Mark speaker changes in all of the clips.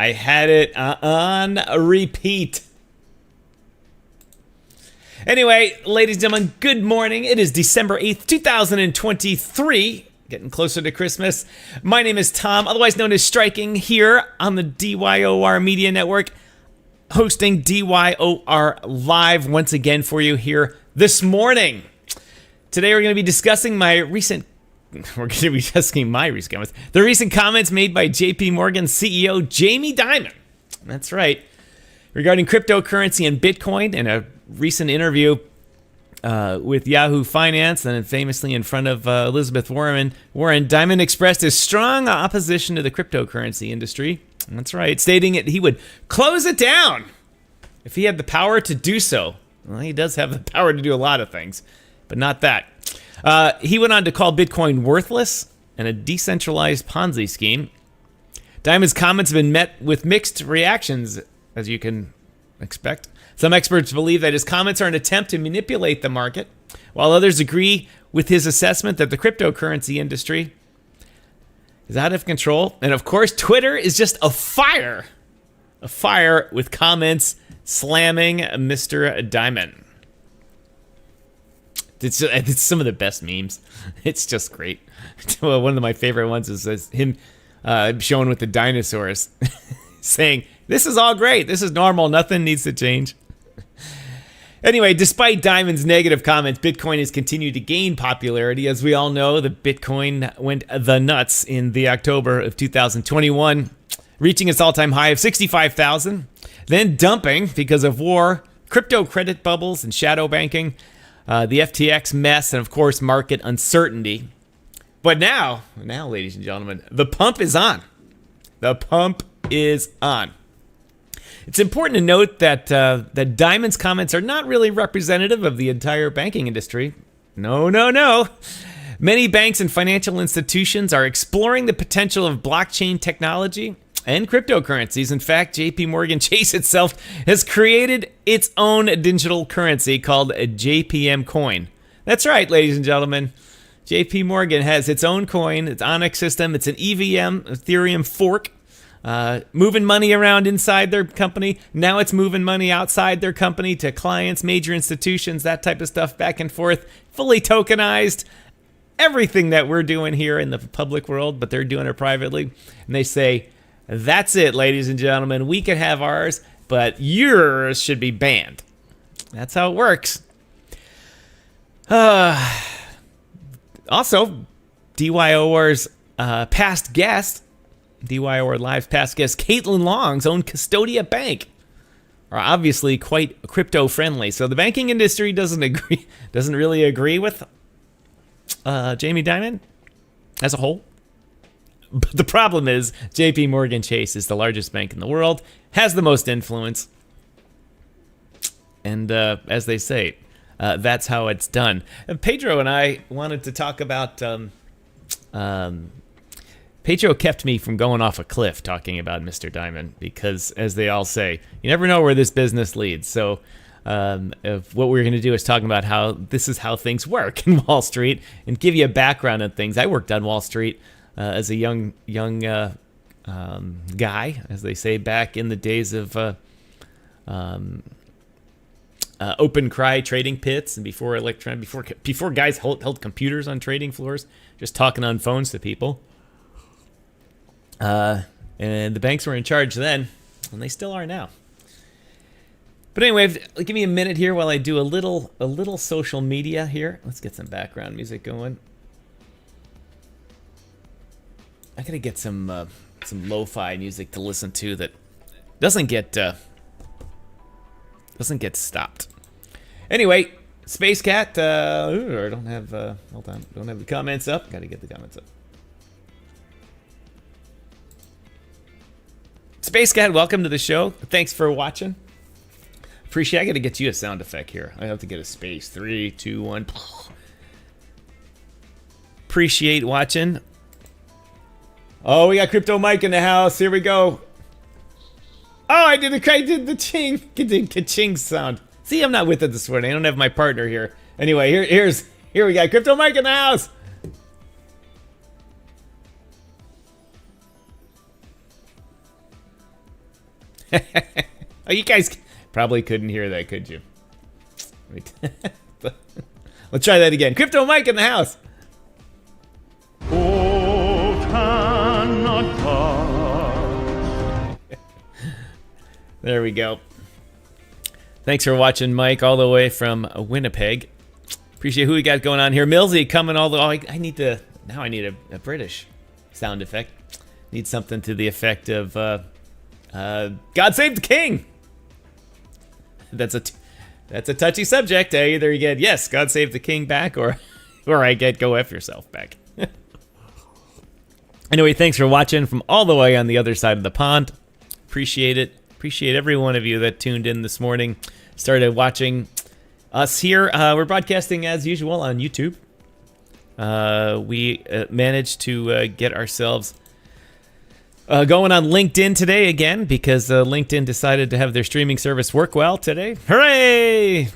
Speaker 1: I had it on a repeat. Anyway, ladies and gentlemen, good morning. It is December 8th, 2023. Getting closer to Christmas. My name is Tom, otherwise known as Striking, here on the DYOR Media Network, hosting DYOR Live once again for you here this morning. Today we're going to be discussing the recent comments. The recent comments made by JP CEO Jamie Dimon. That's right. Regarding cryptocurrency and Bitcoin in a recent interview with Yahoo Finance and famously in front of Elizabeth Warren, Dimon expressed his strong opposition to the cryptocurrency industry. That's right, stating he would close it down if he had the power to do so. Well, he does have the power to do a lot of things, but not that. He went on to call Bitcoin worthless and a decentralized Ponzi scheme. Dimon's comments have been met with mixed reactions, as you can expect. Some experts believe that his comments are an attempt to manipulate the market, while others agree with his assessment that the cryptocurrency industry is out of control. And of course, Twitter is just afire with comments slamming Mr. Dimon. It's some of the best memes. It's just great. One of my favorite ones is him showing with the dinosaurs saying, "This is all great. This is normal. Nothing needs to change." Anyway, despite Dimon's negative comments, Bitcoin has continued to gain popularity. As we all know, the Bitcoin went the nuts in the October of 2021, reaching its all-time high of 65,000, then dumping because of war, crypto credit bubbles, and shadow banking, the FTX mess, and of course, market uncertainty. But now, ladies and gentlemen, the pump is on. The pump is on. It's important to note that Dimon's comments are not really representative of the entire banking industry. No. Many banks and financial institutions are exploring the potential of blockchain technology and cryptocurrencies. In fact, JP Chase itself has created its own digital currency called a JPM coin. That's right, ladies and gentlemen. JP has its own coin, its Onyx system. It's an EVM, Ethereum fork. Moving money around inside their company. Now it's moving money outside their company to clients, major institutions, that type of stuff, back and forth. Fully tokenized. Everything that we're doing here in the public world, but they're doing it privately. And they say, that's it, ladies and gentlemen. We can have ours, but yours should be banned. That's how it works. Also, DYOR's past guest, DYOR Live's past guest, Caitlin Long's own Custodia Bank, are obviously quite crypto friendly. So the banking industry doesn't really agree with Jamie Dimon as a whole. But the problem is JP Chase is the largest bank in the world, has the most influence, and as they say, that's how it's done. And Pedro and I wanted to talk about. Pedro kept me from going off a cliff talking about Mr. Dimon because, as they all say, you never know where this business leads. So what we're going to do is talk about how this is how things work in Wall Street and give you a background on things. I worked on Wall Street as a young guy, as they say, back in the days of open cry trading pits and before guys held computers on trading floors, just talking on phones to people. And the banks were in charge then, and they still are now. But anyway, give me a minute here while I do a little social media here. Let's get some background music going. I gotta get some lo-fi music to listen to that doesn't get stopped. Anyway, Space Cat. I don't have. Hold on, don't have the comments up. Gotta get the comments up. Space Cat, welcome to the show. Thanks for watching. Appreciate it. I got to get you a sound effect here. I have to get a space. 3, 2, 1. Appreciate watching. Oh, we got Crypto Mike in the house. Here we go. Oh, I did the ching, ka-ching sound. See, I'm not with it this morning. I don't have my partner here. Anyway, here we got Crypto Mike in the house. Oh, you guys probably couldn't hear that, could you? Wait. Let's try that again. Crypto Mike in the house. There we go. Thanks for watching, Mike, all the way from Winnipeg. Appreciate who we got going on here. Millsy coming all the way. I need to. Now I need a British sound effect. Need something to the effect of God Save the King. That's a touchy subject. Either you get yes, God Save the King back, or I get go F yourself back. Anyway, thanks for watching from all the way on the other side of the pond. Appreciate it. Appreciate every one of you that tuned in this morning, started watching us here. We're broadcasting as usual on YouTube. We managed to get ourselves going on LinkedIn today again because LinkedIn decided to have their streaming service work well today. Hooray!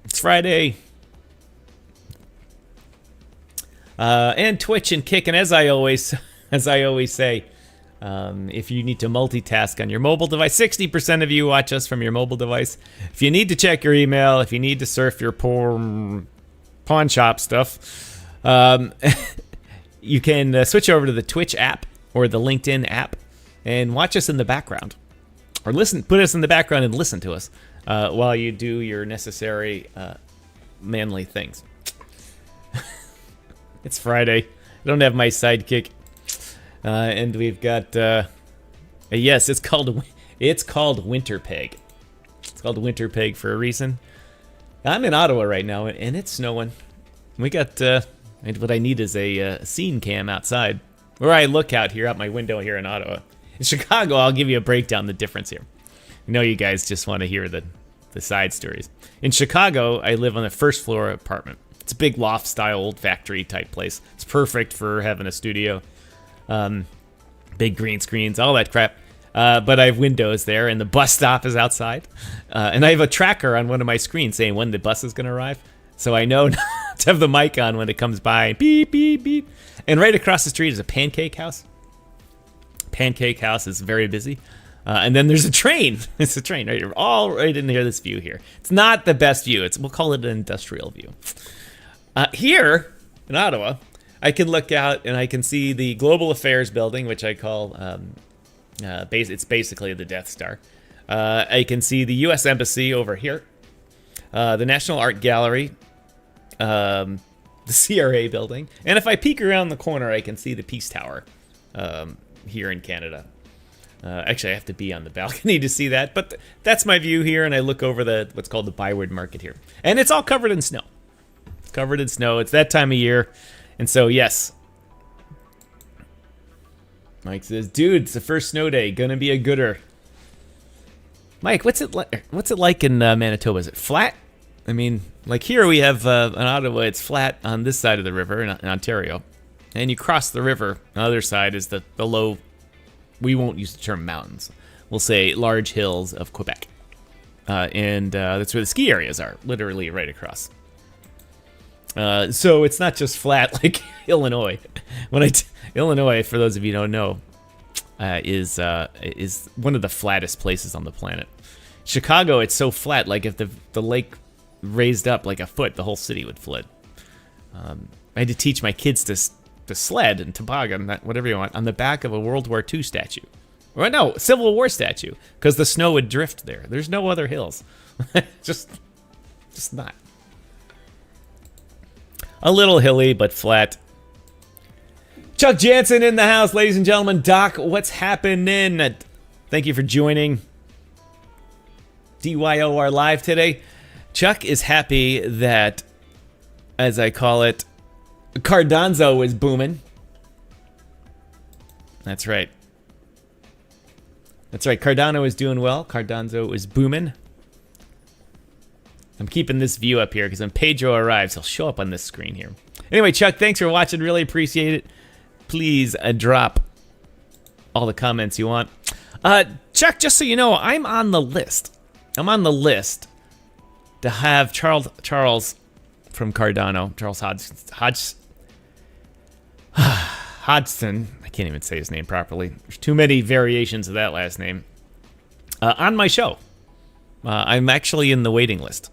Speaker 1: It's Friday. And Twitch and Kick, and as I always say, if you need to multitask on your mobile device, 60% of you watch us from your mobile device. If you need to check your email, if you need to surf your pawn shop stuff, you can switch over to the Twitch app or the LinkedIn app and watch us in the background, or put us in the background and listen to us while you do your necessary manly things. It's Friday. I don't have my sidekick. And we've got, yes, it's called Winter Peg. It's called Winter Peg for a reason. I'm in Ottawa right now, and it's snowing. We got, what I need is a scene cam outside, where I look out my window here in Ottawa. In Chicago, I'll give you a breakdown, the difference here. I know you guys just want to hear the side stories. In Chicago, I live on the first floor apartment. It's a big loft-style, old factory-type place. It's perfect for having a studio. Big green screens, all that crap. But I have windows there, and the bus stop is outside. And I have a tracker on one of my screens saying when the bus is going to arrive. So I know to have the mic on when it comes by. Beep, beep, beep. And right across the street is a pancake house. Pancake house is very busy. And then there's a train. It's a train right here. All right in here, this view here. It's not the best view. We'll call it an industrial view. Here in Ottawa, I can look out and I can see the Global Affairs building, which I call, it's basically the Death Star. I can see the U.S. Embassy over here, the National Art Gallery, the CRA building, and if I peek around the corner, I can see the Peace Tower here in Canada. Actually, I have to be on the balcony to see that, but that's my view here, and I look over what's called the Byward Market here, and it's all covered in snow. It's covered in snow. It's that time of year. And so, yes. Mike says, dude, it's the first snow day. Gonna be a gooder. Mike, what's it like in Manitoba? Is it flat? I mean, like here we have in Ottawa, it's flat on this side of the river in Ontario. And you cross the river. On the other side is the low, we won't use the term mountains. We'll say large hills of Quebec. And that's where the ski areas are, literally right across. So it's not just flat like Illinois. Illinois, for those of you who don't know, is one of the flattest places on the planet. Chicago, it's so flat, like if the lake raised up like a foot, the whole city would flood. I had to teach my kids to sled and toboggan, whatever you want, on the back of a World War II statue. Or no, Civil War statue, because the snow would drift there. There's no other hills. just not. A little hilly, but flat. Chuck Jansen in the house, ladies and gentlemen. Doc, what's happening? Thank you for joining DYOR Live today. Chuck is happy that, as I call it, Cardano is booming. That's right. That's right. Cardano is doing well. Cardano is booming. I'm keeping this view up here because when Pedro arrives, he'll show up on this screen here. Anyway, Chuck, thanks for watching. Really appreciate it. Please drop all the comments you want. Chuck, just so you know, I'm on the list. I'm on the list to have Charles from Cardano, Charles Hodgson. I can't even say his name properly. There's too many variations of that last name. on my show. I'm actually in the waiting list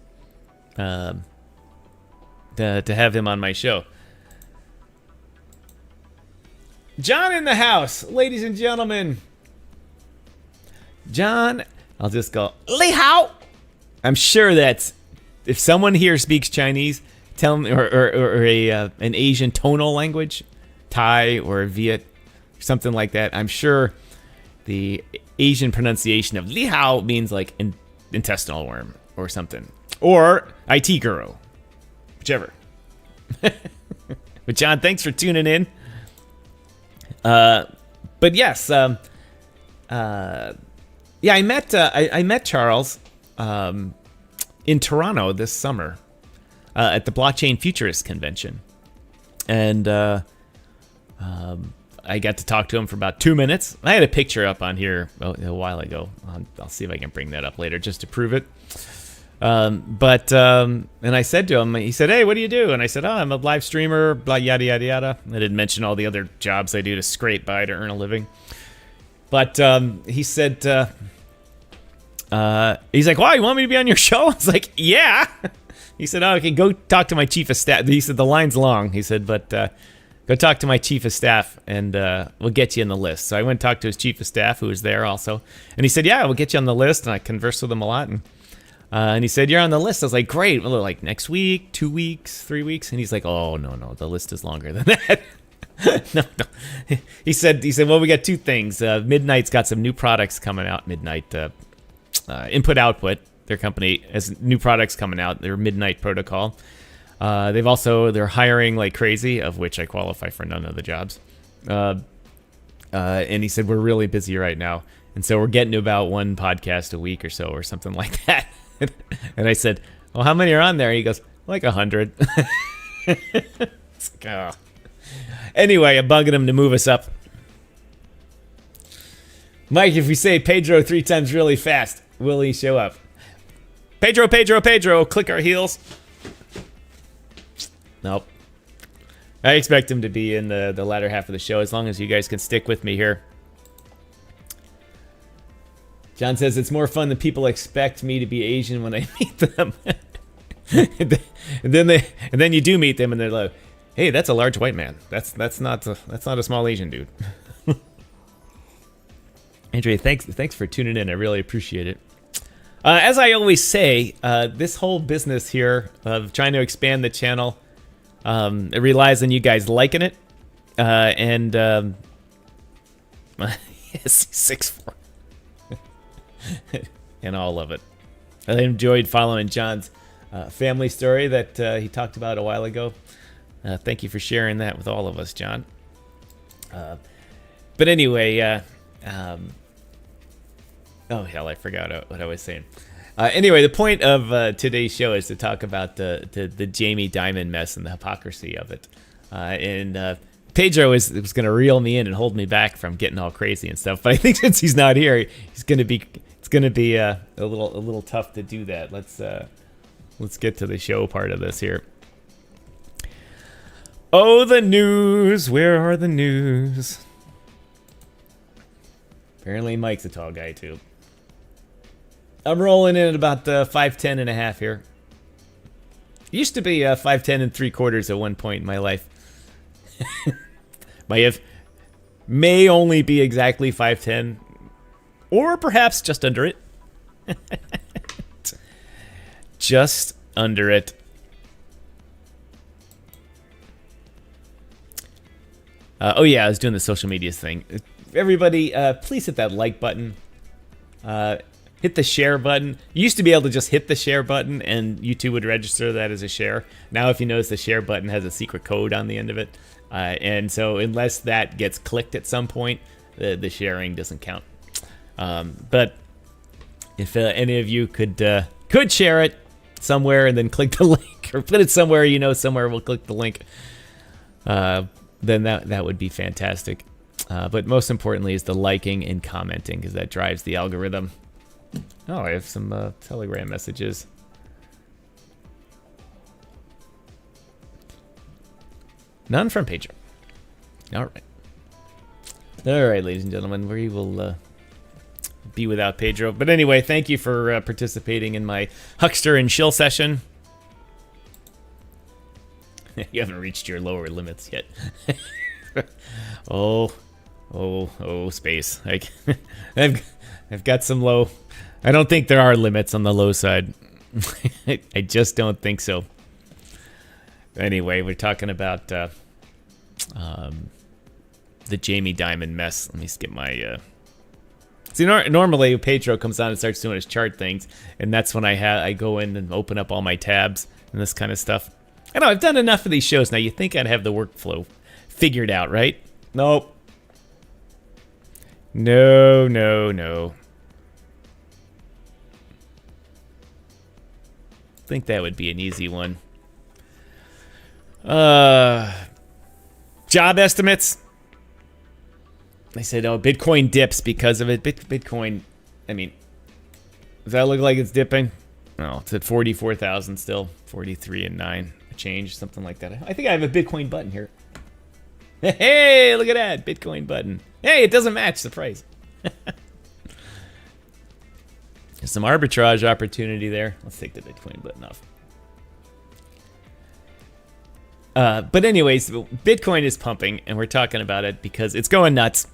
Speaker 1: to have him on my show. John in the house, ladies and gentlemen. John, I'll just go, Li Hao. I'm sure that if someone here speaks Chinese, tell me, or an Asian tonal language, Thai or Viet, something like that. I'm sure the Asian pronunciation of Li Hao means like intestinal worm or something, or IT guru, whichever. But John, thanks for tuning in. But yes, yeah, I met Charles in Toronto this summer at the Blockchain Futurist Convention, and I got to talk to him for about 2 minutes. I had a picture up on here a while ago. I'll see if I can bring that up later just to prove it. And I said to him, he said, "Hey, what do you do?" And I said, "Oh, I'm a live streamer, blah, yada, yada, yada." I didn't mention all the other jobs I do to scrape by to earn a living. But he said, he's like, "Wow, you want me to be on your show?" I was like, "Yeah." He said, "Oh, okay, go talk to my chief of staff." He said, "The line's long." He said, "But go talk to my chief of staff, and we'll get you in the list." So I went and talked to his chief of staff, who was there also. And he said, "Yeah, we'll get you on the list." And I conversed with him a lot. And he said, "You're on the list." I was like, "Great." Well, like next week, 2 weeks, 3 weeks. And he's like, "Oh, no, the list is longer than that." No. He said, "Well, we got two things. Midnight's got some new products coming out. Midnight, Input Output, their company has new products coming out. Their Midnight protocol. They're hiring like crazy, of which I qualify for none of the jobs. And he said, we're really busy right now. And so we're getting to about one podcast a week or so or something like that." And I said, "Well, how many are on there?" And he goes, "Like 100. It's like, oh. Anyway, I'm bugging him to move us up. Mike, if we say Pedro 3 times really fast, will he show up? Pedro, click our heels. Nope. I expect him to be in the latter half of the show, as long as you guys can stick with me here. John says, "It's more fun than people expect me to be Asian when I meet them." and then you do meet them, and they're like, "Hey, that's a large white man. That's not a small Asian dude." Andrea, thanks for tuning in. I really appreciate it. As I always say, this whole business here of trying to expand the channel, it relies on you guys liking it, and yes, 6'4", and all of it. I enjoyed following John's family story that he talked about a while ago. Thank you for sharing that with all of us, John. But anyway, oh hell, I forgot what I was saying. Anyway, the point of today's show is to talk about the Jamie Dimon mess and the hypocrisy of it. And Pedro was going to reel me in and hold me back from getting all crazy and stuff. But I think since he's not here, it's going to be a little tough to do that. Let's get to the show part of this here. Oh, the news! Where are the news? Apparently Mike's a tall guy too. I'm rolling in at about 5'10" and a half here. Used to be 5'10" and 3/4 at one point in my life. May only be exactly 5'10", or perhaps just under it. Just under it. Oh yeah, I was doing the social media thing. Everybody, please hit that like button. Hit the share button. You used to be able to just hit the share button and YouTube would register that as a share. Now if you notice, the share button has a secret code on the end of it. And so unless that gets clicked at some point, the sharing doesn't count. But if any of you could share it somewhere and then click the link, or put it somewhere somewhere we'll click the link, then that would be fantastic. But most importantly is the liking and commenting, because that drives the algorithm. Oh, I have some Telegram messages. None from Pedro. All right, ladies and gentlemen, we will be without Pedro. But anyway, thank you for participating in my huckster and shill session. You haven't reached your lower limits yet. oh, space. Like, I've got some low. I don't think there are limits on the low side. I just don't think so. Anyway, we're talking about the Jamie Dimon mess. Let me skip my. See, normally Pedro comes on and starts doing his chart things, and that's when I go in and open up all my tabs and this kind of stuff. I know I've done enough of these shows now. You think I'd have the workflow figured out, right? Nope. No. I think that would be an easy one. Job estimates. They said, oh, Bitcoin dips because of it. Bitcoin, I mean, does that look like it's dipping? No, it's at 44,000 still. 43 and 9. A change, something like that. I think I have a Bitcoin button here. Hey, look at that. Bitcoin button. Hey, it doesn't match the price. There's some arbitrage opportunity there. Let's take the Bitcoin button off. But anyways, Bitcoin is pumping, and we're talking about it because it's going nuts.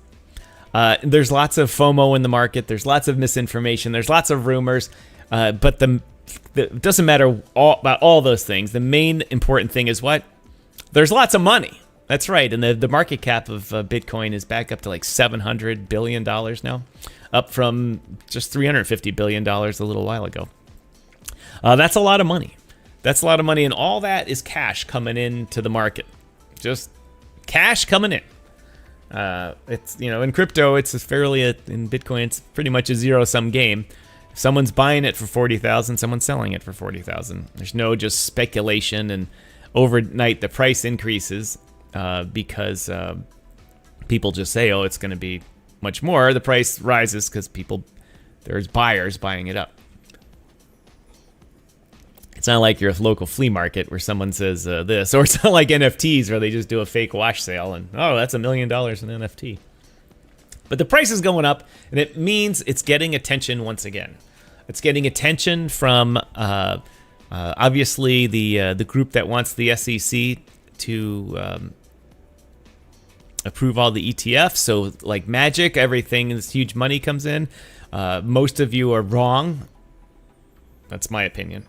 Speaker 1: There's lots of FOMO in the market. There's lots of misinformation. There's lots of rumors. But it doesn't matter about all those things. The main important thing is what? There's lots of money. That's right. And the market cap of Bitcoin is back up to like $700 billion now, up from just $350 billion a little while ago. That's a lot of money. That's a lot of money. And all that is cash coming into the market. Just cash coming in. It's, in crypto, it's in Bitcoin, it's pretty much a zero-sum game. If someone's buying it for 40,000, someone's selling it for 40,000. There's no just speculation and overnight the price increases because people just say, oh, it's going to be much more. The price rises because there's buyers buying it up. It's not like your local flea market where someone says this, or it's not like NFTs where they just do a fake wash sale and, oh, that's $1 million in NFT. But the price is going up, and it means it's getting attention once again. It's getting attention from obviously the group that wants the SEC to approve all the ETFs. So like magic, everything, this huge money comes in. Most of you are wrong. That's my opinion.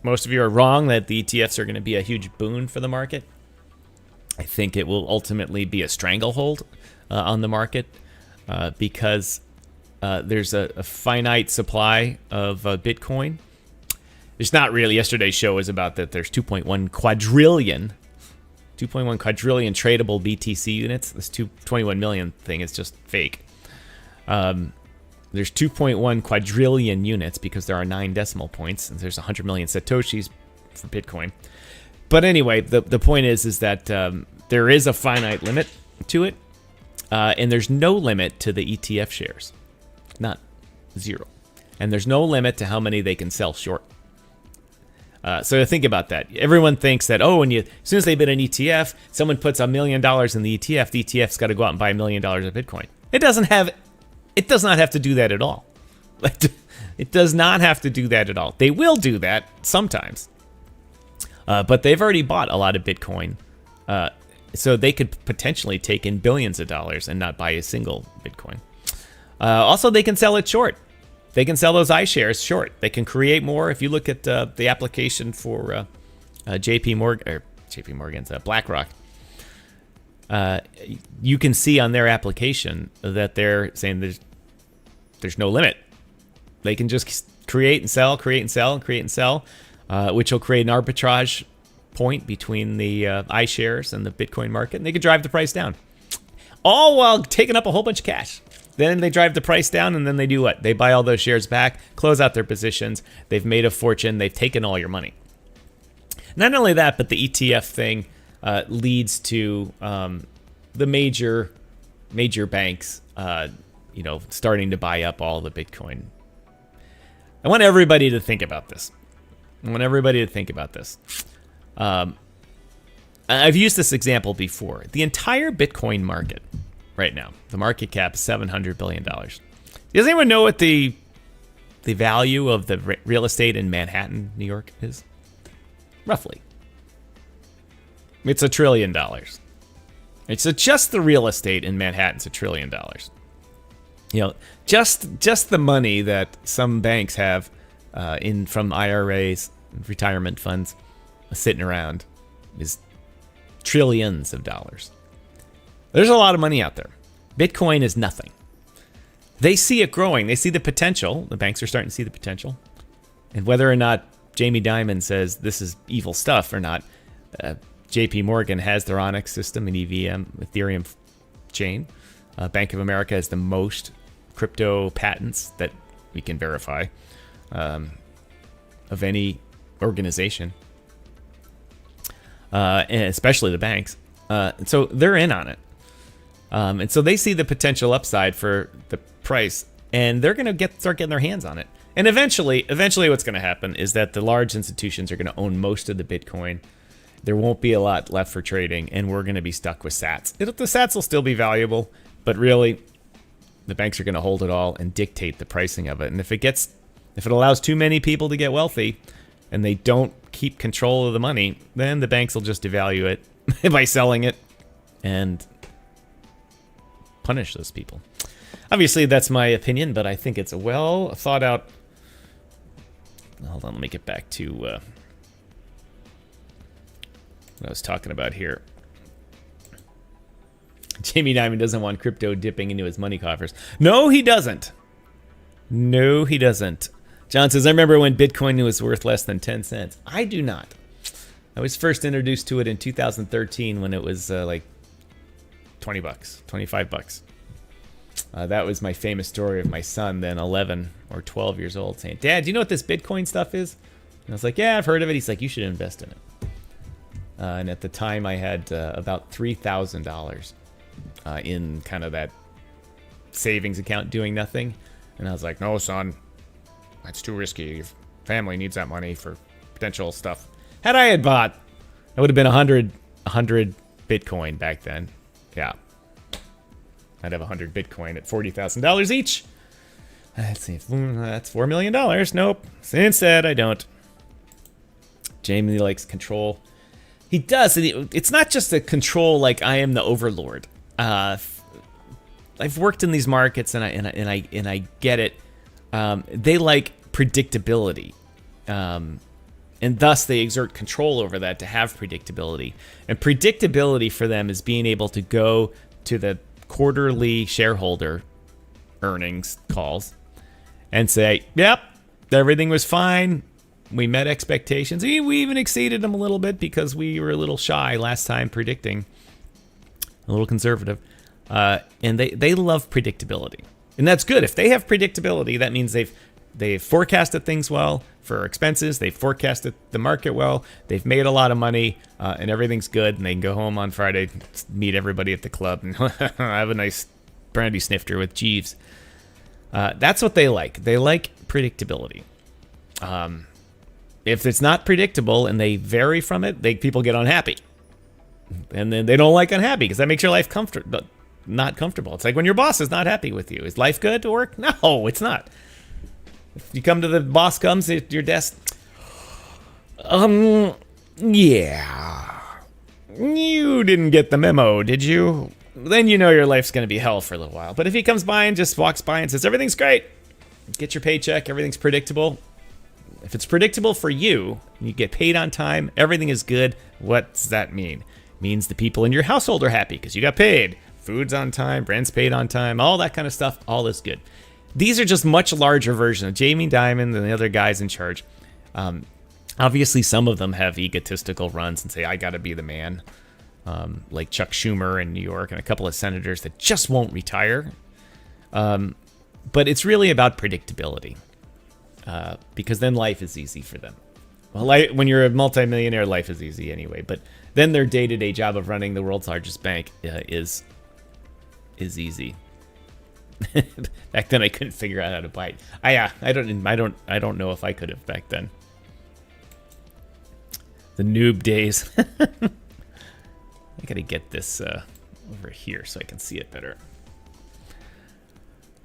Speaker 1: Most of you are wrong that the ETFs are going to be a huge boon for the market. I think it will ultimately be a stranglehold on the market. Because there's a finite supply of Bitcoin. It's not really. Yesterday's show was about that there's 2.1 quadrillion tradable BTC units. This 21 million thing is just fake. There's 2.1 quadrillion units because there are 9 decimal points, and there's 100 million Satoshis for Bitcoin. But anyway, the point is that there is a finite limit to it. And there's no limit to the ETF shares. Not zero. And there's no limit to how many they can sell short. So think about that. Everyone thinks that, as soon as they bid an ETF, someone puts $1 million in the ETF's got to go out and buy $1 million of Bitcoin. It does not have to do that at all. It does not have to do that at all. They will do that sometimes. But they've already bought a lot of Bitcoin. So they could potentially take in billions of dollars and not buy a single Bitcoin. Also, they can sell it short. They can sell those iShares short. They can create more. If you look at the application for JPMorgan's BlackRock, you can see on their application that they're saying there's no limit. They can just create and sell, which will create an arbitrage point between the iShares and the Bitcoin market, and they could drive the price down, all while taking up a whole bunch of cash. Then they drive the price down, and then they do what? They buy all those shares back, close out their positions. They've made a fortune. They've taken all your money. Not only that, but the ETF thing leads to the major banks, starting to buy up all the Bitcoin. I want everybody to think about this. I've used this example before. The entire Bitcoin market right now, the market cap is $700 billion. Does anyone know what the value of the real estate in Manhattan, New York is? Roughly. It's $1 trillion. It's just the real estate in Manhattan's $1 trillion. You know, just the money that some banks have in from IRAs, retirement funds, sitting around is trillions of dollars. There's a lot of money out there. Bitcoin is nothing. They see it growing. They see the potential. The banks are starting to see the potential. And whether or not Jamie Dimon says this is evil stuff or not, JP has their Onyx system, an EVM, Ethereum chain. Bank of America has the most crypto patents that we can verify of any organization, and especially the banks. So they're in on it. And so they see the potential upside for the price, and they're going to start getting their hands on it. And eventually what's going to happen is that the large institutions are going to own most of the Bitcoin. There won't be a lot left for trading, and we're going to be stuck with sats. The sats will still be valuable, but really, the banks are going to hold it all and dictate the pricing of it. And if it allows too many people to get wealthy, and they don't keep control of the money, then the banks will just devalue it by selling it and punish those people. Obviously, that's my opinion, but I think it's a well thought out. Hold on, let me get back to what I was talking about here. Jamie Dimon doesn't want crypto dipping into his money coffers. No, he doesn't. No, he doesn't. John says, I remember when Bitcoin was worth less than 10 cents. I do not. I was first introduced to it in 2013 when it was like 20 bucks, 25 bucks. That was my famous story of my son, then 11 or 12 years old, saying, Dad, do you know what this Bitcoin stuff is? And I was like, yeah, I've heard of it. He's like, you should invest in it. And at the time, I had about $3,000 in kind of that savings account doing nothing. And I was like, no, son, that's too risky. Your family needs that money for potential stuff. Had I had bought, it would have been 100 Bitcoin back then. Yeah. I'd have 100 Bitcoin at $40,000 each. Let's see. That's $4 million. Nope. Instead, I don't. Jamie likes control. He does. It's not just a control like I am the overlord. I've worked in these markets and I get it. They like predictability. And thus they exert control over that to have predictability. And predictability for them is being able to go to the quarterly shareholder earnings calls and say, yep, everything was fine. We met expectations. We even exceeded them a little bit because we were a little shy last time predicting, a little conservative. And they love predictability. And that's good. If they have predictability, that means they've forecasted things well for expenses. They've forecasted the market well. They've made a lot of money, and everything's good. And they can go home on Friday, meet everybody at the club, and have a nice brandy snifter with Jeeves. That's what they like. They like predictability. If it's not predictable and they vary from it, people get unhappy. And then they don't like unhappy because that makes your life not comfortable. It's like when your boss is not happy with you. Is life good to work? No, it's not. If you come to the boss comes at your desk, yeah, you didn't get the memo, did you? Then you know your life's going to be hell for a little while. But if he comes by and just walks by and says, everything's great, get your paycheck, everything's predictable. If it's predictable for you, you get paid on time, everything is good, what's that mean? It means the people in your household are happy because you got paid. Food's on time, rent's paid on time, all that kind of stuff, all is good. These are just much larger versions of Jamie Dimon and the other guys in charge. Obviously, some of them have egotistical runs and say, I got to be the man, like Chuck Schumer in New York and a couple of senators that just won't retire. But it's really about predictability. Because then life is easy for them. Well, when you're a multimillionaire, life is easy anyway. But then their day-to-day job of running the world's largest bank is easy. Back then, I couldn't figure out how to buy it. I don't know if I could have back then. The noob days. I gotta get this over here so I can see it better.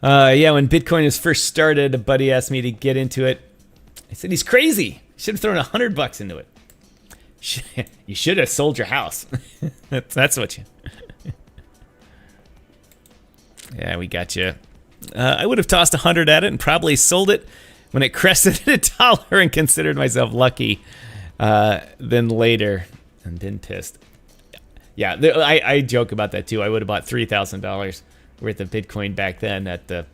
Speaker 1: Yeah, when Bitcoin was first started, a buddy asked me to get into it. I said he's crazy. Should have thrown $100 into it. You should have sold your house. That's what you. Yeah, we got you. I would have tossed 100 at it and probably sold it when it crested $1 and considered myself lucky. Then later, and been pissed. Yeah, I joke about that too. I would have bought $3,000 worth of Bitcoin back then at the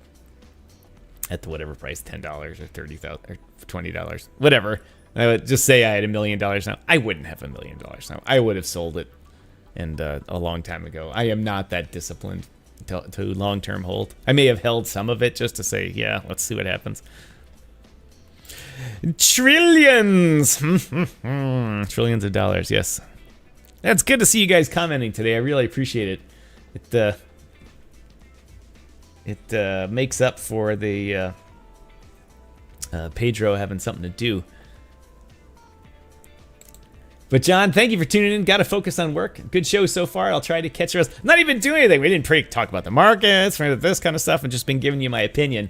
Speaker 1: whatever price, $10 or $30,000 or $20, whatever. I would just say I had $1 million now. I wouldn't have $1 million now. I would have sold it, and a long time ago. I am not that disciplined to long-term hold. I may have held some of it just to say, yeah, let's see what happens. Trillions, trillions of dollars. Yes, that's good to see you guys commenting today. I really appreciate it. It makes up for the Pedro having something to do. But John, thank you for tuning in. Got to focus on work. Good show so far. I'll try to catch the rest. Not even doing anything. We didn't talk about the markets or this kind of stuff. I've just been giving you my opinion,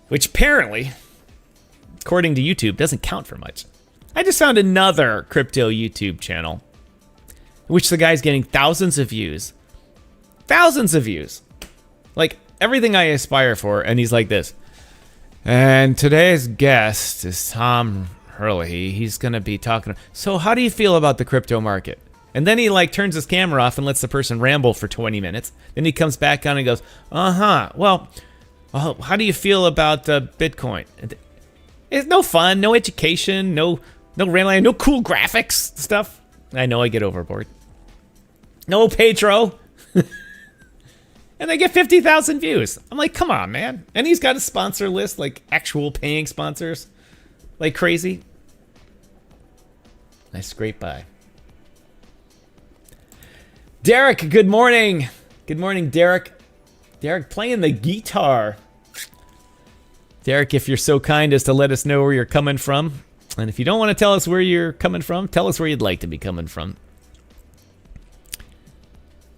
Speaker 1: which apparently, according to YouTube, doesn't count for much. I just found another crypto YouTube channel, which the guy's getting thousands of views. Thousands of views. Like everything I aspire for, and he's like this. And today's guest is Tom Hurley. He's going to be talking. So how do you feel about the crypto market? And then he like turns his camera off and lets the person ramble for 20 minutes. Then he comes back on and goes, well, how do you feel about Bitcoin? It's no fun, no education, no rambling, no cool graphics stuff. I know I get overboard. No Pedro. And they get 50,000 views. I'm like, come on, man. And he's got a sponsor list, like actual paying sponsors, like crazy. I scrape by. Derek, good morning. Good morning, Derek. Derek playing the guitar. Derek, if you're so kind as to let us know where you're coming from. And if you don't want to tell us where you're coming from, tell us where you'd like to be coming from.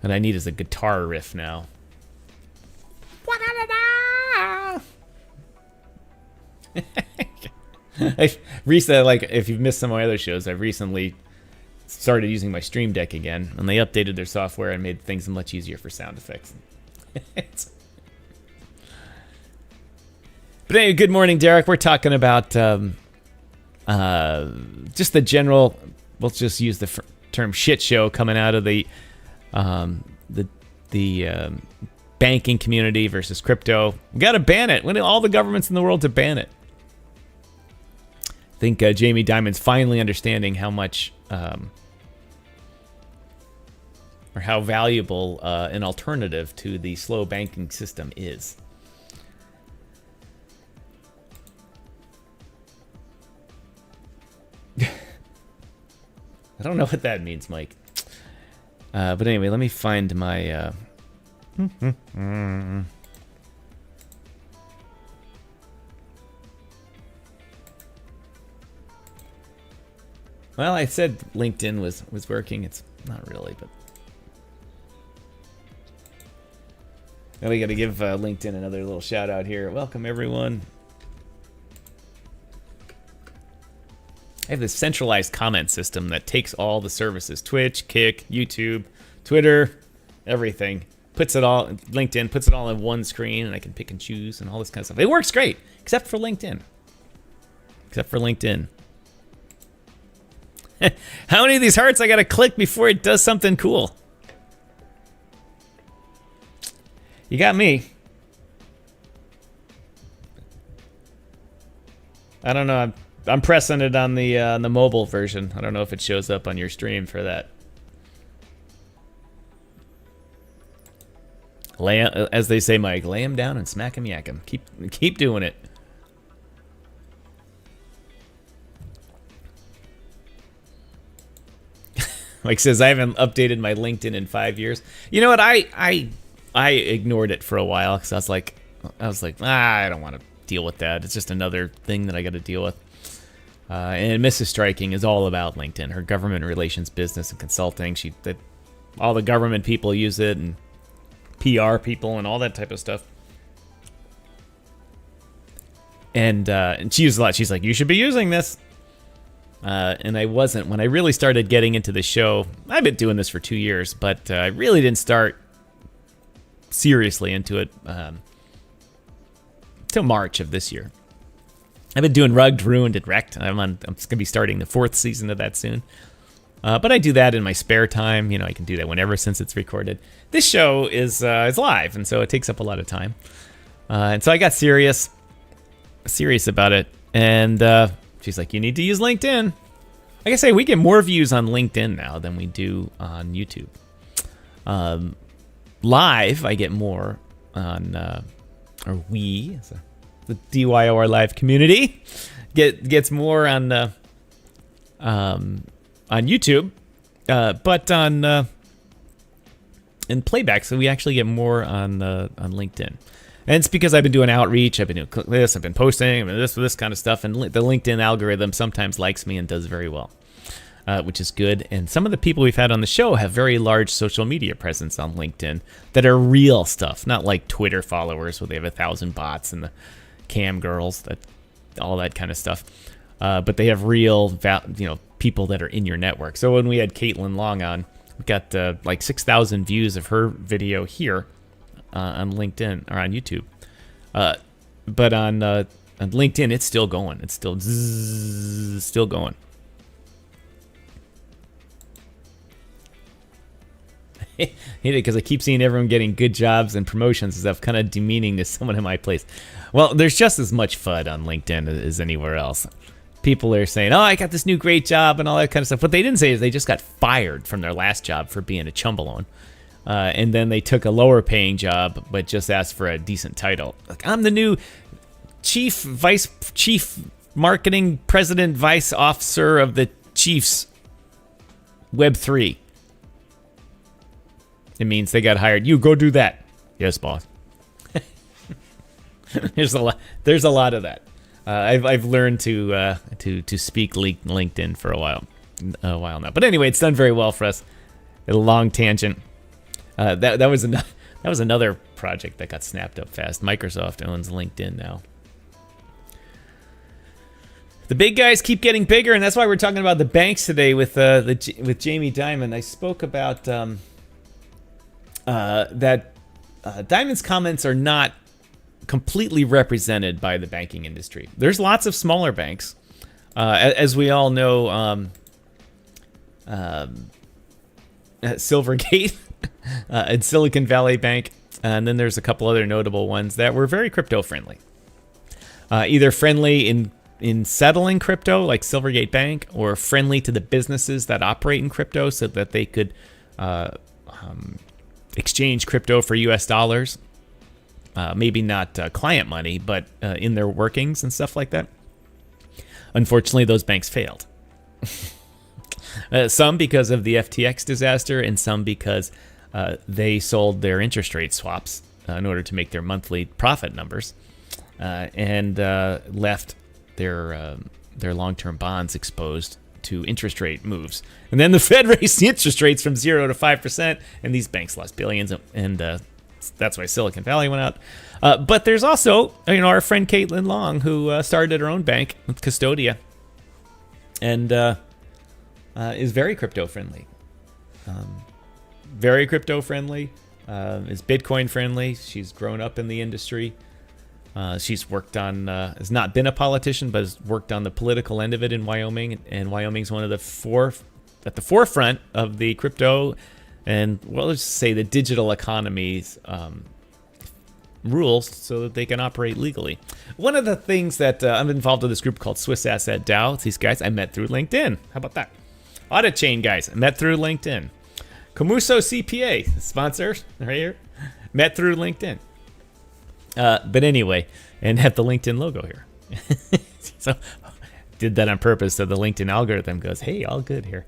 Speaker 1: And I need is a guitar riff now. I recently, like, if you've missed some of my other shows, I've recently started using my Stream Deck again, and they updated their software and made things much easier for sound effects. But anyway, good morning, Derek. We're talking about just the general, we'll just use the term shit show coming out of the banking community versus crypto. We got to ban it. We need all the governments in the world to ban it. I think Jamie Dimon's finally understanding how much or how valuable an alternative to the slow banking system is. I don't know what that means, Mike. But anyway, let me find my... Well, I said LinkedIn was working. It's not really, but... Now we got to give LinkedIn another little shout out here. Welcome, everyone. I have this centralized comment system that takes all the services. Twitch, Kick, YouTube, Twitter, everything. Puts it all, LinkedIn puts it all on one screen, and I can pick and choose and all this kind of stuff. It works great, except for LinkedIn. Except for LinkedIn. How many of these hearts I gotta click before it does something cool? You got me. I don't know. I'm pressing it on the mobile version. I don't know if it shows up on your stream for that. As they say, Mike, lay him down and smack him, yak him. Keep doing it. Mike says, I haven't updated my LinkedIn in 5 years. You know what? I ignored it for a while because I was like, I don't want to deal with that. It's just another thing that I got to deal with. And Mrs. Striking is all about LinkedIn. Her government relations business and consulting. All the government people use it, and PR people and all that type of stuff. And she used a lot. She's like, you should be using this. And I wasn't. When I really started getting into the show, I've been doing this for 2 years, but I really didn't start seriously into it till March of this year. I've been doing Rugged, Ruined, and Wrecked. I'm going to be starting the 4th season of that soon. But I do that in my spare time. You know, I can do that whenever since it's recorded. This show is live, and so it takes up a lot of time. And so I got serious about it. And she's like, you need to use LinkedIn. Like I say, we get more views on LinkedIn now than we do on YouTube. Live, I get more on, or we, the DYOR live community, gets more on YouTube, but on in playback, so we actually get more on LinkedIn. And it's because I've been doing outreach, I've been doing this, I've been posting, I've been this kind of stuff, and the LinkedIn algorithm sometimes likes me and does very well, which is good. And some of the people we've had on the show have very large social media presence on LinkedIn that are real stuff, not like Twitter followers where they have 1,000 bots and the cam girls, all that kind of stuff. But they have real, people that are in your network. So when we had Caitlin Long on, we got like 6,000 views of her video here. On LinkedIn or on YouTube, but on LinkedIn, it's still going. It's still going. Because I keep seeing everyone getting good jobs and promotions and stuff, kind of demeaning to someone in my place. Well, there's just as much FUD on LinkedIn as anywhere else. People are saying, "Oh, I got this new great job" and all that kind of stuff. What they didn't say is they just got fired from their last job for being a chumbalone. And then they took a lower paying job, but just asked for a decent title. Like, I'm the new chief marketing president, vice officer of the Chiefs Web3. It means they got hired. You go do that. Yes, boss. There's a lot of that. I've learned to speak LinkedIn for a while now. But anyway, it's done very well for us. A long tangent. That was another project that got snapped up fast. Microsoft owns LinkedIn now. The big guys keep getting bigger, and that's why we're talking about the banks today with Jamie Dimon. I spoke about that Dimon's comments are not completely represented by the banking industry. There's lots of smaller banks, as we all know. Silvergate. And Silicon Valley Bank, and then there's a couple other notable ones that were very crypto friendly. Either friendly in settling crypto, like Silvergate Bank, or friendly to the businesses that operate in crypto so that they could exchange crypto for US dollars. Maybe not client money, but in their workings and stuff like that. Unfortunately, those banks failed. Some because of the FTX disaster, and some because they sold their interest rate swaps in order to make their monthly profit numbers, and left their long-term bonds exposed to interest rate moves. And then the Fed raised the interest rates from 0 to 5%, and these banks lost billions, and that's why Silicon Valley went out. But there's also, our friend Caitlin Long, who started her own bank with Custodia, and is very crypto friendly. Very crypto friendly, is Bitcoin friendly. She's grown up in the industry. She's worked on, has not been a politician, but has worked on the political end of it in Wyoming. And Wyoming's one of the at the forefront of the crypto and, well, let's say the digital economy's rules so that they can operate legally. One of the things that I'm involved with this group called Swiss Asset DAO. These guys I met through LinkedIn. How about that? Audit Chain guys, I met through LinkedIn. Comuso CPA, sponsor right here, met through LinkedIn. But anyway, and have the LinkedIn logo here. So did that on purpose so the LinkedIn algorithm goes, hey, all good here.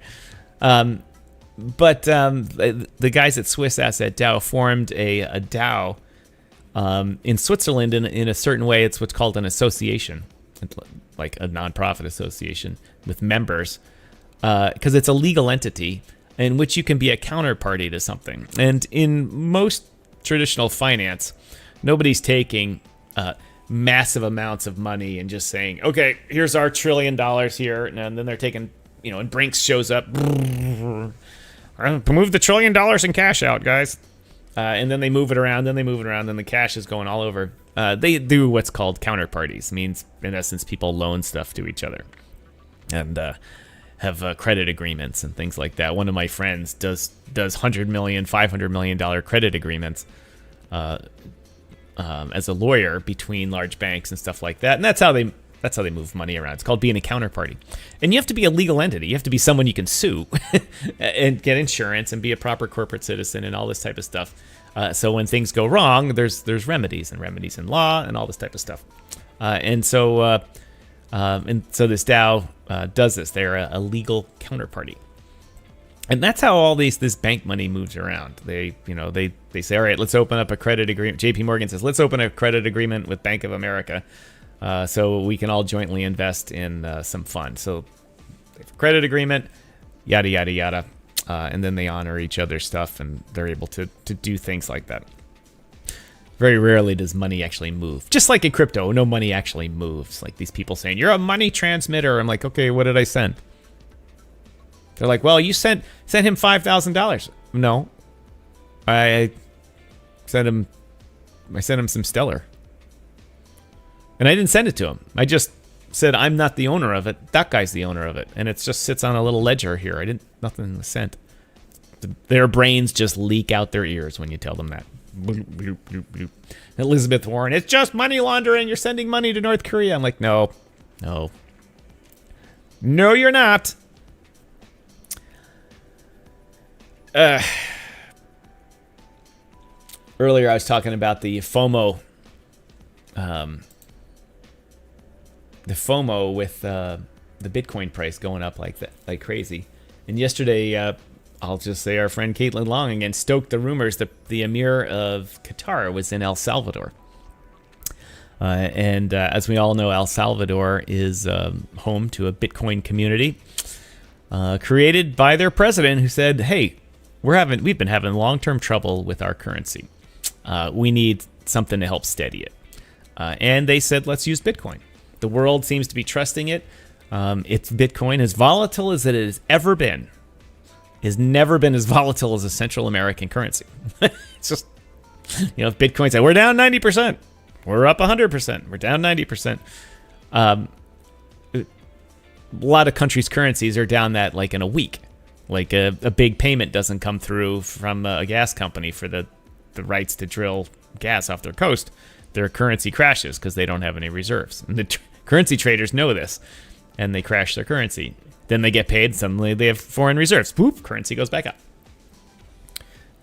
Speaker 1: But the guys at Swiss Asset DAO formed a DAO in Switzerland in a certain way. It's what's called an association, like a nonprofit association with members, because it's a legal entity in which you can be a counterparty to something. And in most traditional finance, nobody's taking massive amounts of money and just saying, okay, here's our $1 trillion here. And then they're taking, and Brinks shows up. Move the $1 trillion in cash out, guys. And then they move it around, then the cash is going all over. They do what's called counterparties. Means, in essence, people loan stuff to each other. And have credit agreements and things like that. One of my friends does $100 million, $500 million credit agreements as a lawyer between large banks and stuff like that. And that's how they move money around. It's called being a counterparty. And you have to be a legal entity. You have to be someone you can sue and get insurance and be a proper corporate citizen and all this type of stuff. So when things go wrong, there's remedies in law and all this type of stuff. And so this DAO does this. They're a legal counterparty. And that's how all this bank money moves around. They say, all right, let's open up a credit agreement. JP Morgan says, let's open a credit agreement with Bank of America so we can all jointly invest in some fund. So they have a credit agreement, yada, yada, yada. And then they honor each other's stuff, and they're able to do things like that. Very rarely does money actually move. Just like in crypto, no money actually moves. Like these people saying, you're a money transmitter. I'm like, okay, what did I send? They're like, well, you sent him $5,000. No, I sent him some Stellar, and I didn't send it to him. I just said I'm not the owner of it. That guy's the owner of it, and it just sits on a little ledger here. Nothing was sent. Their brains just leak out their ears when you tell them that. Bloop, bloop, bloop, bloop. Elizabeth Warren, it's just money laundering. You're sending money to North Korea. I'm like, no, you're not. Earlier I was talking about the FOMO. The FOMO with the Bitcoin price going up like crazy. And yesterday, I'll just say our friend Caitlin Long again stoked the rumors that the Emir of Qatar was in El Salvador. And as we all know, El Salvador is home to a Bitcoin community created by their president, who said, hey, we've been having long-term trouble with our currency. We need something to help steady it. And they said, let's use Bitcoin. The world seems to be trusting it. It's Bitcoin, as volatile as it has ever been, has never been as volatile as a Central American currency. It's just, if Bitcoin said, we're down 90%, we're up 100%, we're down 90%. A lot of countries' currencies are down that like in a week. Like a big payment doesn't come through from a gas company for the rights to drill gas off their coast. Their currency crashes because they don't have any reserves. And the currency traders know this, and they crash their currency. Then they get paid. Suddenly they have foreign reserves. Boop, currency goes back up.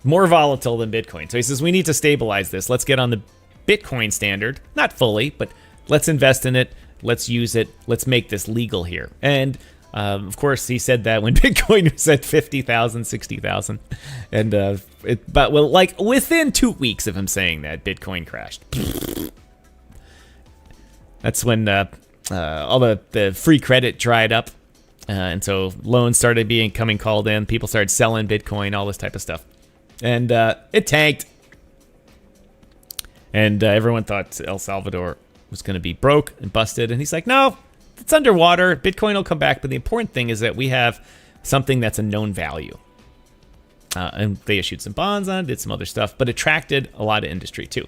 Speaker 1: More volatile than Bitcoin. So he says, we need to stabilize this. Let's get on the Bitcoin standard. Not fully, but let's invest in it. Let's use it. Let's make this legal here. And of course, he said that when Bitcoin was at 50,000, 60,000. And like within 2 weeks of him saying that, Bitcoin crashed. That's when all the free credit dried up. And so loans started becoming called in. People started selling Bitcoin, all this type of stuff. And it tanked. And everyone thought El Salvador was going to be broke and busted. And he's like, no, it's underwater. Bitcoin will come back. But the important thing is that we have something that's a known value. And they issued some bonds on it, did some other stuff, but attracted a lot of industry too.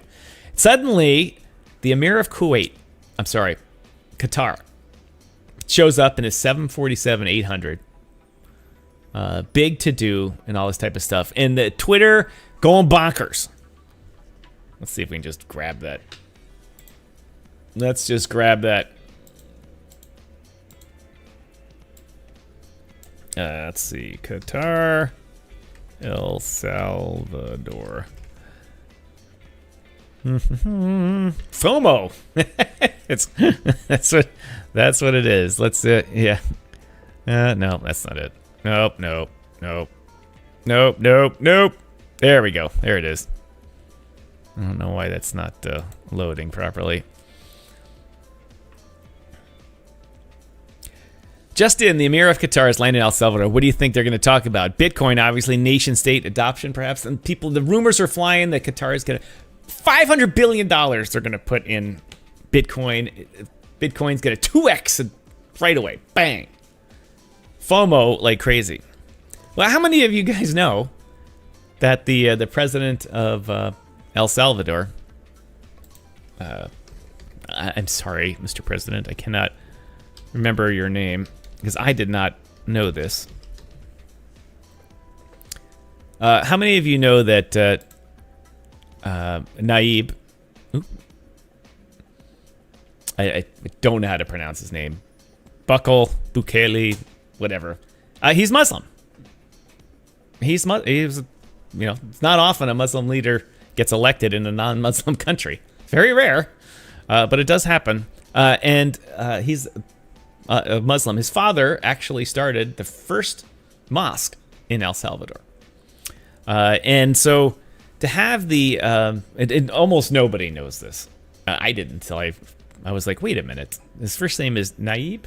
Speaker 1: Suddenly, the Emir of Qatar, shows up in his 747-800. Big to do and all this type of stuff. And the Twitter going bonkers. Let's see if we can just grab that. Let's just grab that. Let's see. Qatar, El Salvador. FOMO. That's what it is. Let's yeah. No, that's not it. Nope. There we go. There it is. I don't know why that's not loading properly. Just in, the Emir of Qatar has landed in El Salvador. What do you think they're going to talk about? Bitcoin, obviously, nation-state adoption, perhaps. And people, the rumors are flying that Qatar is going to $500 billion they're going to put in Bitcoin's get a 2x right away. Bang. FOMO like crazy. Well, how many of you guys know that the president of El Salvador, I'm sorry, Mr. President, I cannot remember your name because I did not know this. How many of you know that Naib, I don't know how to pronounce his name, Bukele, whatever, he's Muslim. He's it's not often a Muslim leader gets elected in a non-Muslim country. Very rare, but it does happen. And he's a Muslim. His father actually started the first mosque in El Salvador. And so to have the, and almost nobody knows this. I didn't until I was like, wait a minute. His first name is Naib?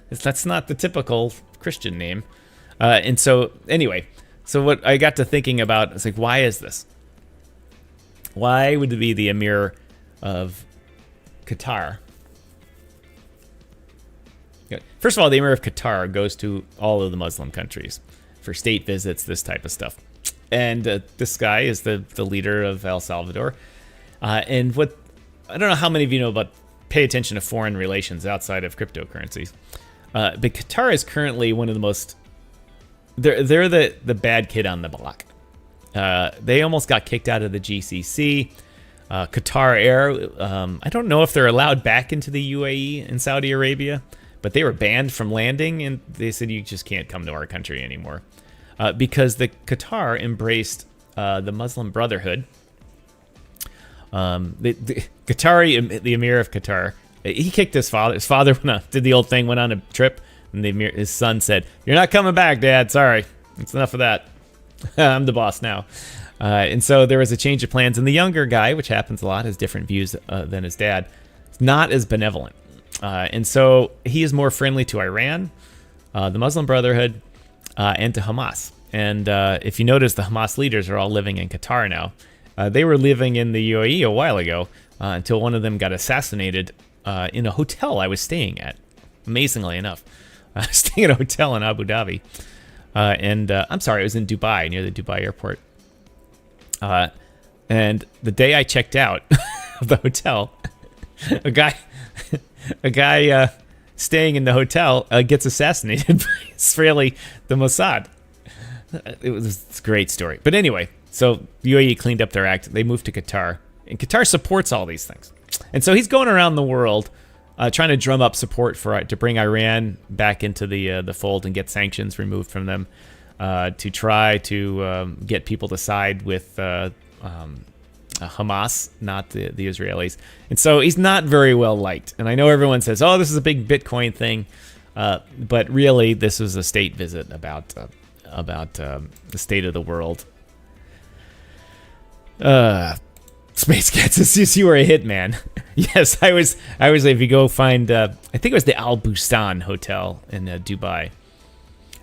Speaker 1: That's not the typical Christian name. And so anyway, so what I got to thinking about, it's like, why is this? Why would it be the Emir of Qatar? First of all, the Emir of Qatar goes to all of the Muslim countries for state visits, this type of stuff. And this guy is the leader of El Salvador. And what, I don't know how many of you know about, pay attention to foreign relations outside of cryptocurrencies. But Qatar is currently one of the most, they're the bad kid on the block. They almost got kicked out of the GCC. Qatar Air, I don't know if they're allowed back into the UAE and Saudi Arabia, but they were banned from landing, and they said you just can't come to our country anymore. Because the Qatar embraced the Muslim Brotherhood. The Qatari, the Emir of Qatar, he kicked his father. His father did the old thing, went on a trip, and his son said, "You're not coming back, Dad. Sorry, it's enough of that. I'm the boss now." And so there was a change of plans, and the younger guy, which happens a lot, has different views than his dad. It's not as benevolent, and so he is more friendly to Iran, the Muslim Brotherhood, and to Hamas. And if you notice, the Hamas leaders are all living in Qatar now. They were living in the UAE a while ago until one of them got assassinated in a hotel I was staying at. Amazingly enough, I was staying at a hotel in Abu Dhabi. And I'm sorry, it was in Dubai, near the Dubai airport. And the day I checked out of the hotel, a guy staying in the hotel gets assassinated by Israeli, the Mossad. It's a great story. But anyway, so UAE cleaned up their act. They moved to Qatar. And Qatar supports all these things. And so he's going around the world trying to drum up support to bring Iran back into the fold and get sanctions removed from them, to try to get people to side with Hamas, not the Israelis. And so he's not very well liked. And I know everyone says, oh, this is a big Bitcoin thing. But really, this was a state visit about the state of the world. Space Cats, says you were a hitman. Yes, I was. If you go find, I think it was the Al Bustan Hotel in Dubai,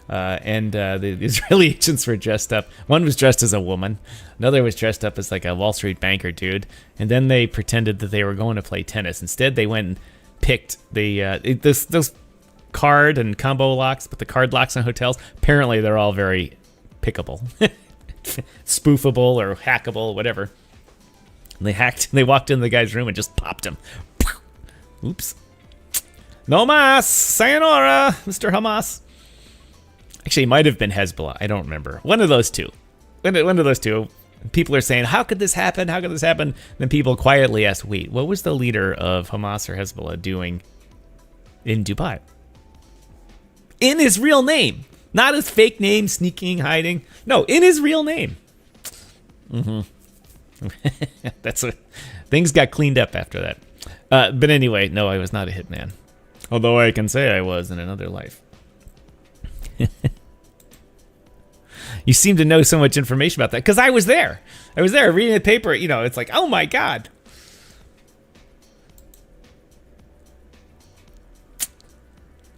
Speaker 1: and the Israeli agents were dressed up. One was dressed as a woman, another was dressed up as like a Wall Street banker dude, and then they pretended that they were going to play tennis. Instead, they went and picked those card and combo locks, but the card locks in hotels, apparently they're all very pickable, spoofable or hackable, whatever. And they walked in the guy's room and just popped him. Oops. No mas, sayonara, Mr. Hamas. Actually, it might have been Hezbollah. I don't remember. One of those two. One of those two. People are saying, how could this happen? How could this happen? Then people quietly ask, wait, what was the leader of Hamas or Hezbollah doing in Dubai? In his real name. Not his fake name, sneaking, hiding. No, in his real name. Mm-hmm. Things got cleaned up after that. But anyway, no, I was not a hitman. Although I can say I was in another life. You seem to know so much information about that because I was there. I was there reading the paper. You know, it's like, oh my God.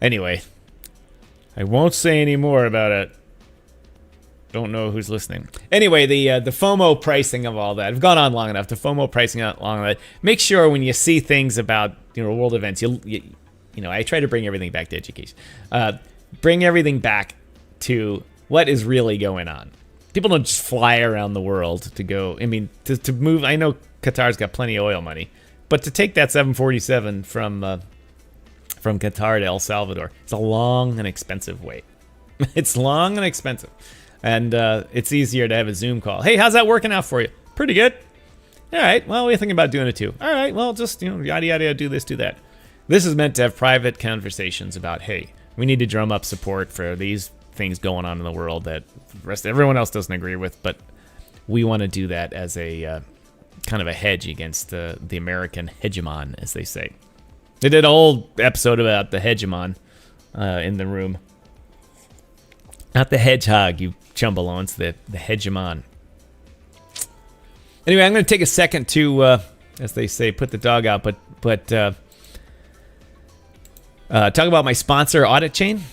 Speaker 1: Anyway, I won't say any more about it. don't know who's listening. Anyway, the FOMO pricing of all that. I've gone on long enough. The FOMO pricing out long enough. Make sure when you see things about world events, I try to bring everything back to education. Bring everything back to what is really going on. People don't just fly around the world to go. I mean, to move. I know Qatar's got plenty of oil money, but to take that 747 from Qatar to El Salvador, it's a long and expensive wait. It's long and expensive, and it's easier to have a Zoom call. Hey, how's that working out for you? Pretty good. All right. Well, we're thinking about doing it too. All right. Well, just yada yada, do this, do that. This is meant to have private conversations about, hey, we need to drum up support for these things going on in the world that everyone else doesn't agree with, but we want to do that as a kind of a hedge against the American hegemon, as they say. They did a whole episode about the hegemon in the room. Not the hedgehog, you chumbalones, the hegemon. Anyway, I'm going to take a second to, as they say, put the dog out, but talk about my sponsor, Audit Chain.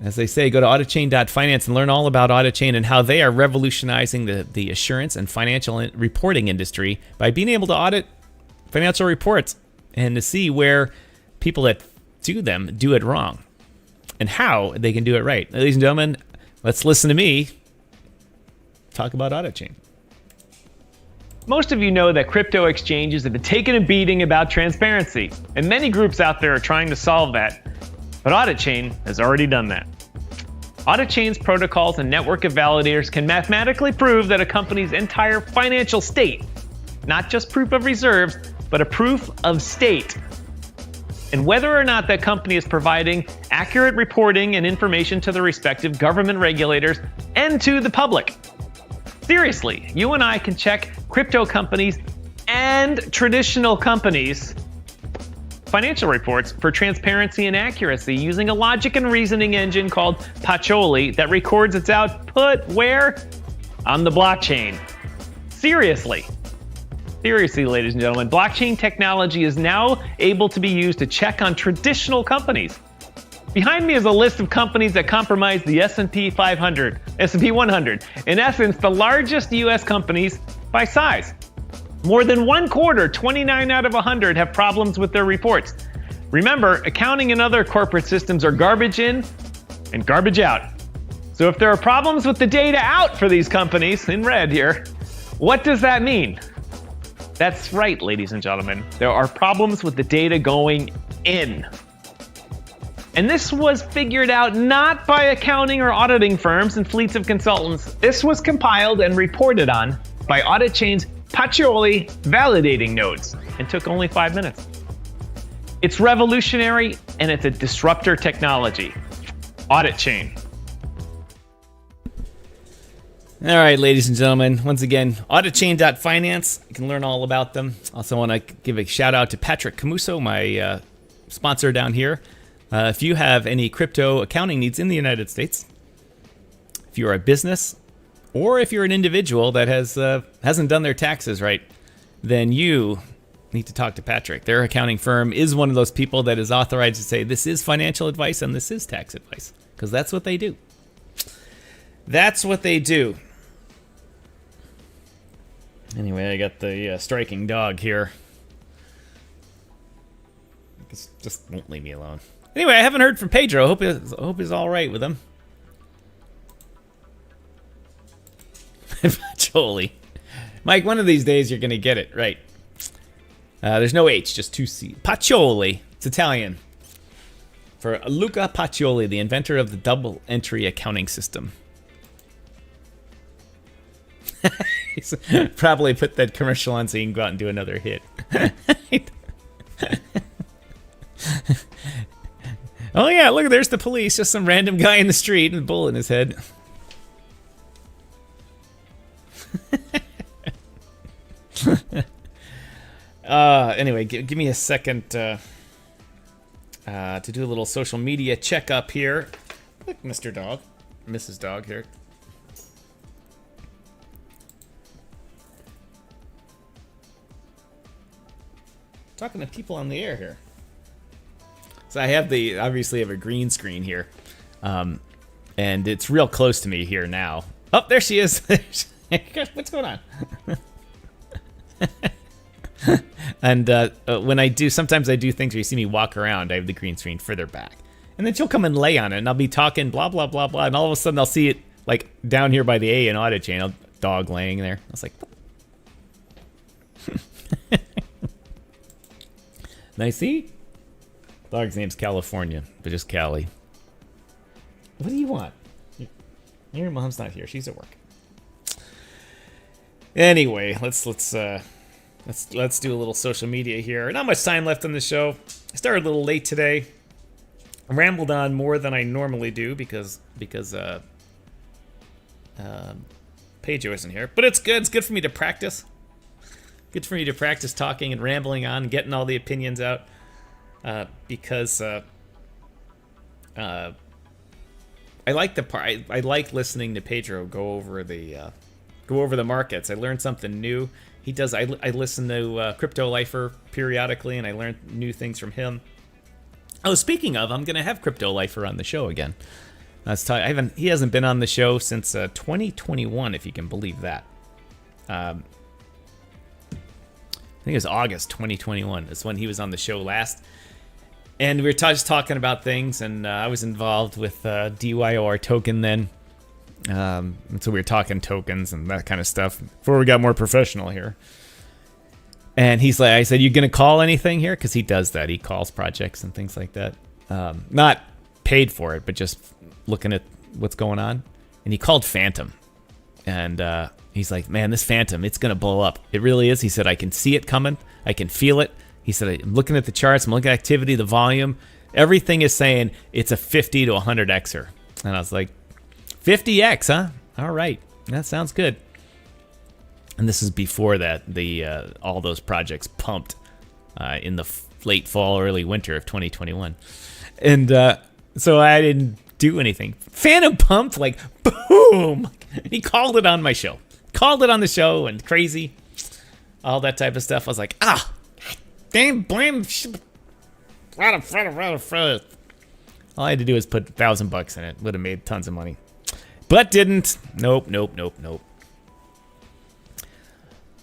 Speaker 1: As they say, go to auditchain.finance and learn all about Audit Chain and how they are revolutionizing the assurance and financial reporting industry by being able to audit financial reports and to see where people that do them do it wrong and how they can do it right. Ladies and gentlemen, let's listen to me talk about Audit Chain.
Speaker 2: Most of you know that crypto exchanges have been taking a beating about transparency, and many groups out there are trying to solve that. But Audit Chain has already done that. Audit Chain's protocols and network of validators can mathematically prove that a company's entire financial state, not just proof of reserves, but a proof of state, and whether or not that company is providing accurate reporting and information to the respective government regulators and to the public. Seriously, you and I can check crypto companies and traditional companies' financial reports for transparency and accuracy using a logic and reasoning engine called Pacioli that records its output where? On the blockchain. Seriously, ladies and gentlemen, blockchain technology is now able to be used to check on traditional companies. Behind me is a list of companies that comprise the S&P 500, S&P 100. In essence, the largest U.S. companies by size. More than one quarter, 29 out of 100, have problems with their reports. Remember, accounting and other corporate systems are garbage in and garbage out. So if there are problems with the data out for these companies, in red here, what does that mean? That's right, ladies and gentlemen. There are problems with the data going in. And this was figured out not by accounting or auditing firms and fleets of consultants. This was compiled and reported on by Audit Chain's Pacioli validating nodes and took only 5 minutes. It's revolutionary and it's a disruptor technology. Audit Chain.
Speaker 1: All right, ladies and gentlemen, once again, auditchain.finance. You can learn all about them. Also want to give a shout out to Patrick Camuso, my sponsor down here. If you have any crypto accounting needs in the United States, if you're a business, or if you're an individual that hasn't done their taxes right, then you need to talk to Patrick. Their accounting firm is one of those people that is authorized to say this is financial advice and this is tax advice, because that's what they do. That's what they do. Anyway, I got the striking dog here. Just won't leave me alone. Anyway, I haven't heard from Pedro. I hope he's all right with him. Pacioli. Mike, one of these days you're going to get it right. There's no H, just 2 C. Pacioli. It's Italian. For Luca Pacioli, the inventor of the double entry accounting system. He's probably put that commercial on so you can go out and do another hit. Oh yeah, look, there's the police. Just some random guy in the street with a bullet in his head. Anyway, give me a second to do a little social media checkup here. Look, Mr. Dog, Mrs. Dog here. Talking to people on the air here. So I have obviously have a green screen here. and it's real close to me here now. Oh, there she is. What's going on? And when I do, sometimes I do things where you see me walk around, I have the green screen further back. And then she'll come and lay on it, and I'll be talking blah, blah, blah, blah, and all of a sudden I'll see it like down here by the A and audit channel, dog laying there. I was like, nice see? Dog's name's California, but just Callie. What do you want? Your mom's not here. She's at work. Anyway, let's do a little social media here. Not much time left on the show. I started a little late today. I rambled on more than I normally do because Pedro isn't here. But it's good. It's good for me to practice. Good for me to practice talking and rambling on, getting all the opinions out. Because I like the part. I like listening to Pedro go over the markets. I learned something new. He does. I listen to Crypto Lifer periodically, and I learned new things from him. Oh, speaking of, I'm gonna have Crypto Lifer on the show again. He hasn't been on the show since 2021, if you can believe that. I think it was August 2021. That's when he was on the show last. And we were just talking about things, and I was involved with DYOR token then. And so we were talking tokens and that kind of stuff before we got more professional here. And he's like, I said, you going to call anything here? Because he does that. He calls projects and things like that. Not paid for it, but just looking at what's going on. And he called Phantom. And he's like, man, this Phantom, it's going to blow up. It really is. He said, I can see it coming. I can feel it. He said, I'm looking at the charts. I'm looking at activity, the volume. Everything is saying it's a 50 to 100Xer. And I was like, 50X, huh? All right. That sounds good. And this is before that, all those projects pumped in the late fall, early winter of 2021. And so I didn't do anything. Phantom pumped, like, boom! He called it on my show. Called it on the show and crazy. All that type of stuff. I was like, damn, blame. All I had to do was put $1,000 in it. Would have made tons of money. But didn't. Nope.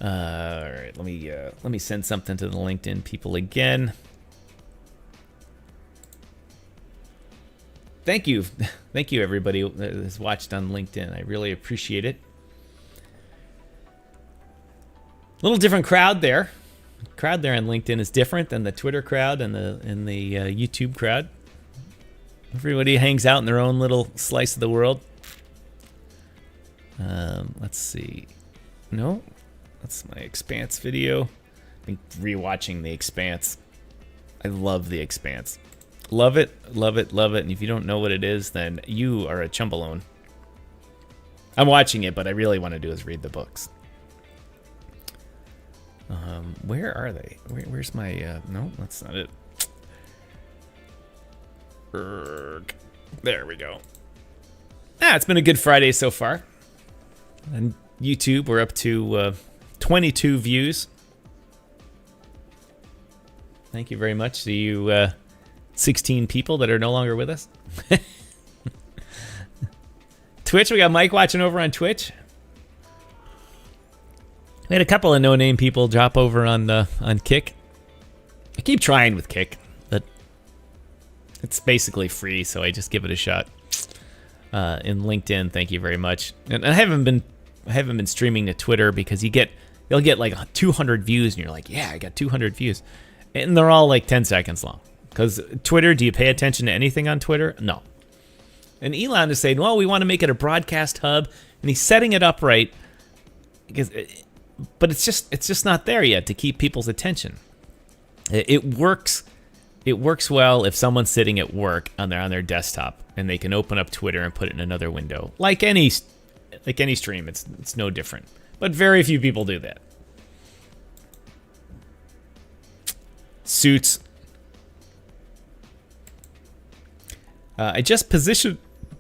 Speaker 1: All right, let me send something to the LinkedIn people again. Thank you everybody that has watched on LinkedIn. I really appreciate it. A little different crowd there. The crowd there on LinkedIn is different than the Twitter crowd and the YouTube crowd. Everybody hangs out in their own little slice of the world. Let's see. No. That's my Expanse video. I've been rewatching The Expanse. I love The Expanse. Love it. And if you don't know what it is, then you are a chumbalone. I'm watching it, but I really want to do is read the books. Where are they? Where's my... no, that's not it. There we go. It's been a good Friday so far. And YouTube, we're up to... 22 views. Thank you very much to you 16 people that are no longer with us. Twitch, we got Mike watching over on Twitch. We had a couple of no-name people drop over on Kick. I keep trying with Kick, but it's basically free, so I just give it a shot. In LinkedIn, thank you very much. And I haven't been streaming to Twitter because you'll get like 200 views, and you're like, yeah, I got 200 views. And they're all like 10 seconds long. Because Twitter, do you pay attention to anything on Twitter? No. And Elon is saying, well, we want to make it a broadcast hub. And he's setting it up right. But it's just not there yet to keep people's attention. It works well if someone's sitting at work on their desktop and they can open up Twitter and put it in another window. Like any stream, it's no different. But very few people do that. Suits. I just positioned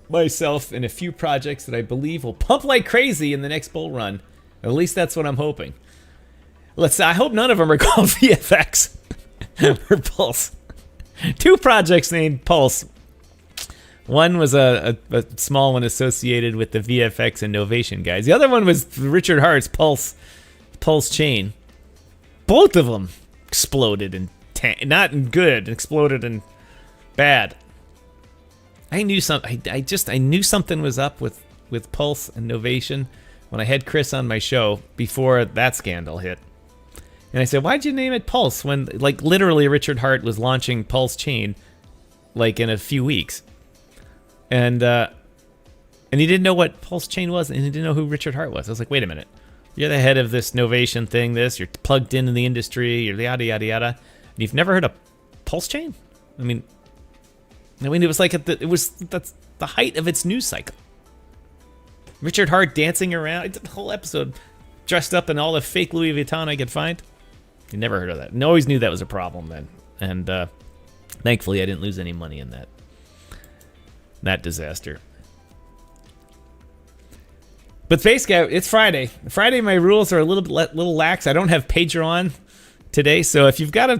Speaker 1: myself in a few projects that I believe will pump like crazy in the next bull run. At least that's what I'm hoping. I hope none of them are called VFX or Pulse. 2 projects named Pulse. One was a small one associated with the VFX and Novation guys. The other one was Richard Hart's Pulse chain. Both of them exploded and not in good, exploded in bad. I knew I knew something was up with Pulse and Novation when I had Chris on my show before that scandal hit. And I said, "Why'd you name it Pulse when like literally Richard Hart was launching Pulse chain like in a few weeks?" And he didn't know what Pulse chain was, and he didn't know who Richard Hart was. I was like, "Wait a minute. You're the head of this Novation thing, you're plugged into the industry, you're yada, yada, yada. And you've never heard of Pulse Chain?" I mean, it was like that's the height of its news cycle. Richard Hart dancing around, I did the whole episode dressed up in all the fake Louis Vuitton I could find. You never heard of that. And always knew that was a problem then. And thankfully I didn't lose any money in that disaster. But Face Guy, it's Friday. Friday, my rules are a little lax. I don't have Pedro on today, so if you've got a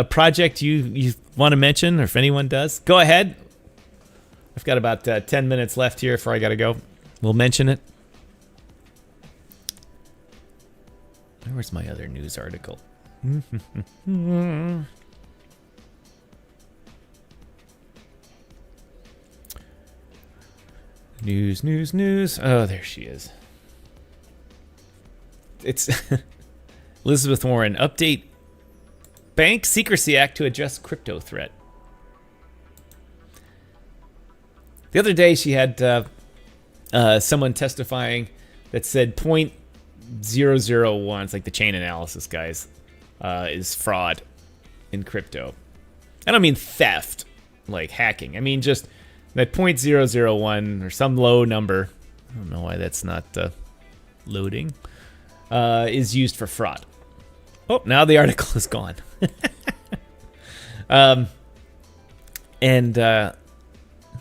Speaker 1: project you want to mention, or if anyone does, go ahead. I've got about 10 minutes left here before I got to go. We'll mention it. Where's my other news article? News. Oh, there she is. It's Elizabeth Warren. Update Bank Secrecy Act to address crypto threat. The other day she had someone testifying that said 0.001, it's like the chain analysis guys, is fraud in crypto. I don't mean theft, like hacking. I mean just that 0.001 or some low number, I don't know why that's not loading, is used for fraud. Oh, now the article is gone.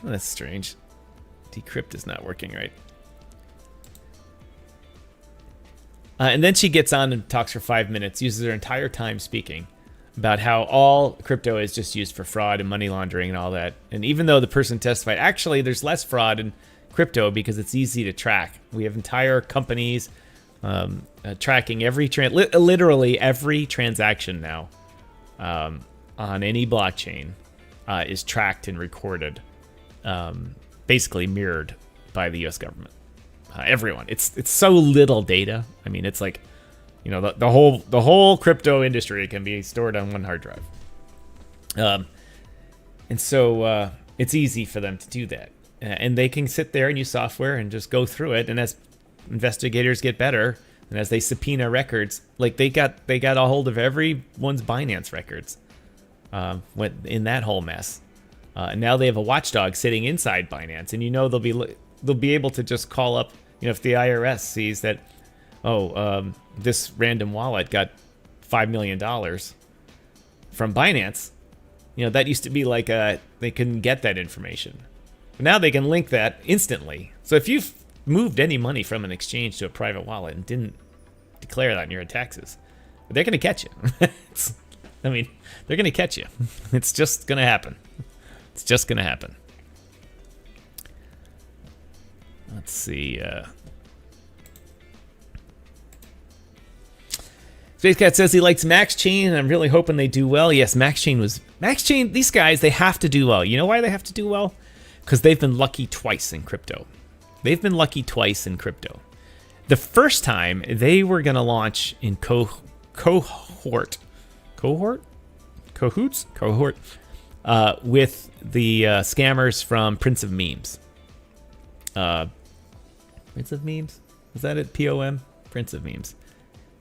Speaker 1: That's strange. Decrypt is not working right. And then she gets on and talks for 5 minutes, uses her entire time speaking about how all crypto is just used for fraud and money laundering and all that. And even though the person testified, actually, there's less fraud in crypto because it's easy to track. We have entire companies tracking literally every transaction now on any blockchain is tracked and recorded, basically mirrored by the U.S. government. Everyone. It's so little data. I mean, it's like, you know, the whole crypto industry can be stored on one hard drive. And so it's easy for them to do that. And they can sit there and use software and just go through it. And as investigators get better, and as they subpoena records, like they got a hold of everyone's Binance records in that whole mess. And now they have a watchdog sitting inside Binance, and you know they'll be able to just call up, you know, if the IRS sees that, this random wallet got $5 million from Binance, you know, that used to be like they couldn't get that information. But now they can link that instantly. So if you've moved any money from an exchange to a private wallet and didn't declare that in your taxes, they're going to catch you. They're going to catch you. It's just going to happen. It's just going to happen. Let's see. Space Cat says he likes Max Chain, and I'm really hoping they do well. Yes, Max Chain, these guys, they have to do well. You know why they have to do well? Because they've been lucky twice in crypto. The first time, they were going to launch in cohort with the scammers from Prince of Memes. Prince of Memes? Was that it? POM? Prince of Memes.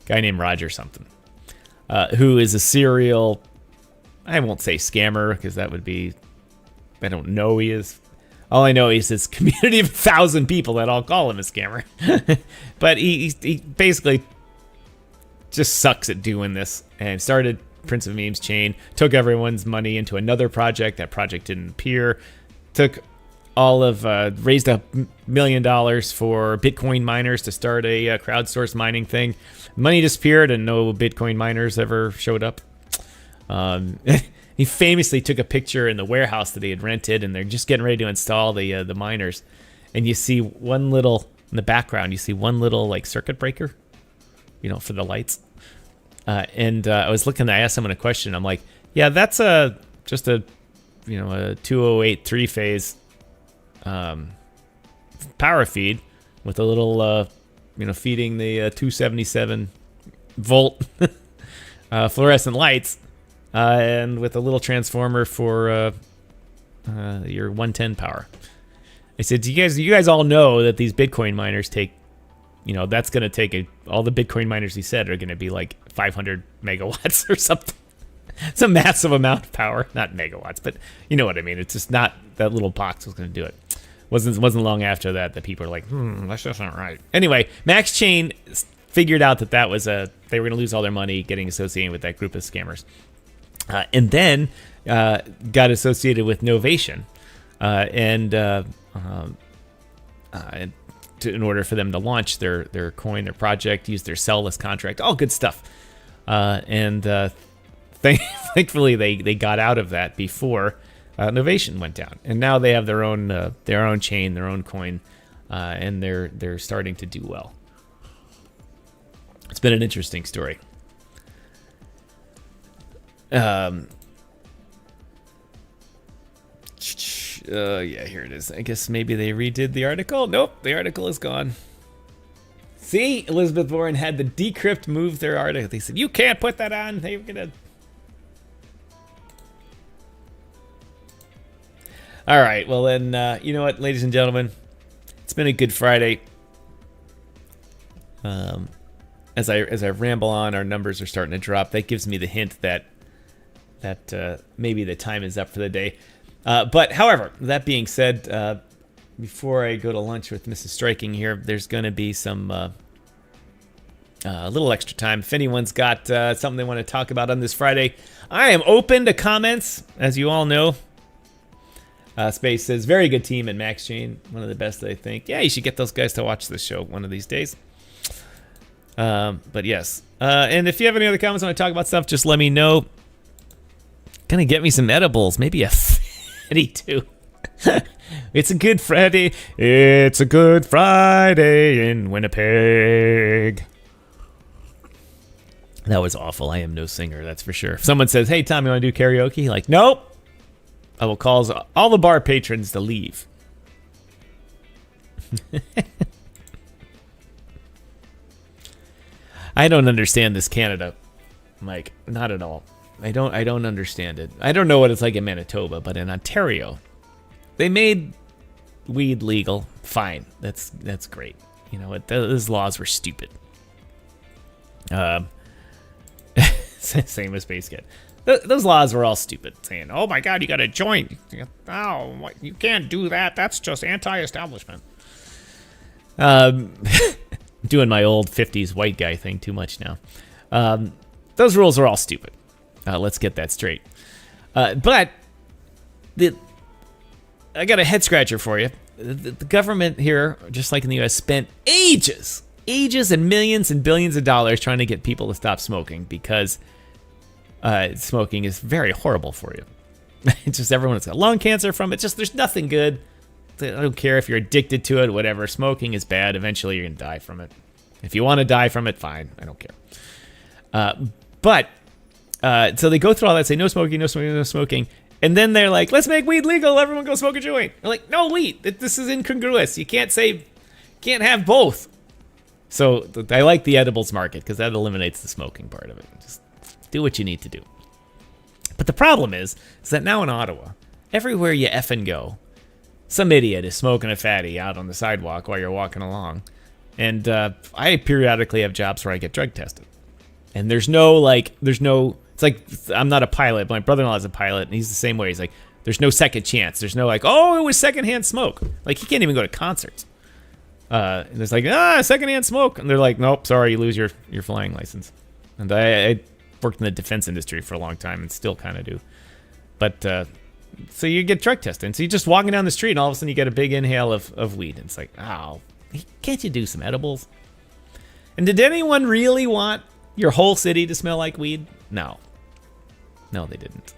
Speaker 1: Guy named Roger something. Who is a serial, I won't say scammer, because that would be, I don't know he is. All I know is this community of 1,000 people that all call him a scammer. But he basically just sucks at doing this, and started Prince of Memes chain, took everyone's money into another project. That project didn't appear. Raised $1 million for Bitcoin miners to start a crowdsourced mining thing. Money disappeared, and no Bitcoin miners ever showed up. He famously took a picture in the warehouse that he had rented, and they're just getting ready to install the miners. And you see one little, in the background, you see one little like circuit breaker, for the lights. And I was looking, I asked someone a question. I'm like, yeah, that's just a 208 three-phase power feed with a little, feeding the 277 volt fluorescent lights, and with a little transformer for your 110 power. I said, you guys all know that these Bitcoin miners take, that's going to take all the Bitcoin miners he said are going to be like 500 megawatts or something. It's a massive amount of power, not megawatts, but you know what I mean. It's just not that little box was going to do it. Wasn't long after that people were like, that's just not right. Anyway, Max Chain figured out that was they were going to lose all their money getting associated with that group of scammers, and then got associated with Novation, in order for them to launch their coin, their project, use their sell-less contract, all good stuff, thankfully they got out of that before Novation went down, and now they have their own chain, their own coin, and they're starting to do well. It's been an interesting story. Yeah, here it is. I guess maybe they redid the article. Nope, the article is gone. See, Elizabeth Warren had the Decrypt move their article. They said, you can't put that on. They were gonna. All right, well then, you know what, ladies and gentlemen, it's been a good Friday. As I ramble on, our numbers are starting to drop. That gives me the hint that maybe the time is up for the day. But however, that being said, before I go to lunch with Mrs. Striking here, there's going to be some a little extra time. If anyone's got something they want to talk about on this Friday, I am open to comments, as you all know. Space says, very good team at Max Chain. One of the best, I think. Yeah, you should get those guys to watch this show one of these days. But yes. And if you have any other comments want to talk about stuff, just let me know. Gonna get me some edibles. Maybe a fatty too. It's a good Friday. It's a good Friday in Winnipeg. That was awful. I am no singer, that's for sure. If someone says, hey, Tom, you want to do karaoke? Like, nope. I will cause all the bar patrons to leave. I don't understand this Canada, Mike. Not at all. I don't understand it. I don't know what it's like in Manitoba, but in Ontario, they made weed legal. Fine. That's great. You know what? Those laws were stupid. Same as Space Kid. Those laws were all stupid, saying, oh my God, you got to join. Oh, you can't do that. That's just anti-establishment. Doing my old 50s white guy thing too much now. Those rules are all stupid. Let's get that straight. But I got a head scratcher for you. The government here, just like in the U.S., spent ages and millions and billions of dollars trying to get people to stop smoking because smoking is very horrible for you. It's just everyone's got lung cancer from it. Just there's nothing good. I don't care if you're addicted to it, whatever. Smoking is bad. Eventually you're going to die from it. If you want to die from it, fine. I don't care. So they go through all that, say no smoking, no smoking, no smoking. And then they're like, let's make weed legal. Everyone go smoke a joint. They're like, no, wait. This is incongruous. You can't have both. So I like the edibles market because that eliminates the smoking part of it. Just do what you need to do. But the problem is that now in Ottawa, everywhere you effing go, some idiot is smoking a fatty out on the sidewalk while you're walking along. And I periodically have jobs where I get drug tested. And it's like, I'm not a pilot, but my brother-in-law is a pilot, and he's the same way. He's like, there's no second chance. There's no like, oh, it was secondhand smoke. Like, he can't even go to concerts. And there's like, secondhand smoke. And they're like, nope, sorry, you lose your flying license. And I worked in the defense industry for a long time and still kind of do. But, so you get drug tested. And so you're just walking down the street, and all of a sudden you get a big inhale of weed. And it's like, oh, can't you do some edibles? And did anyone really want your whole city to smell like weed? No. No, they didn't.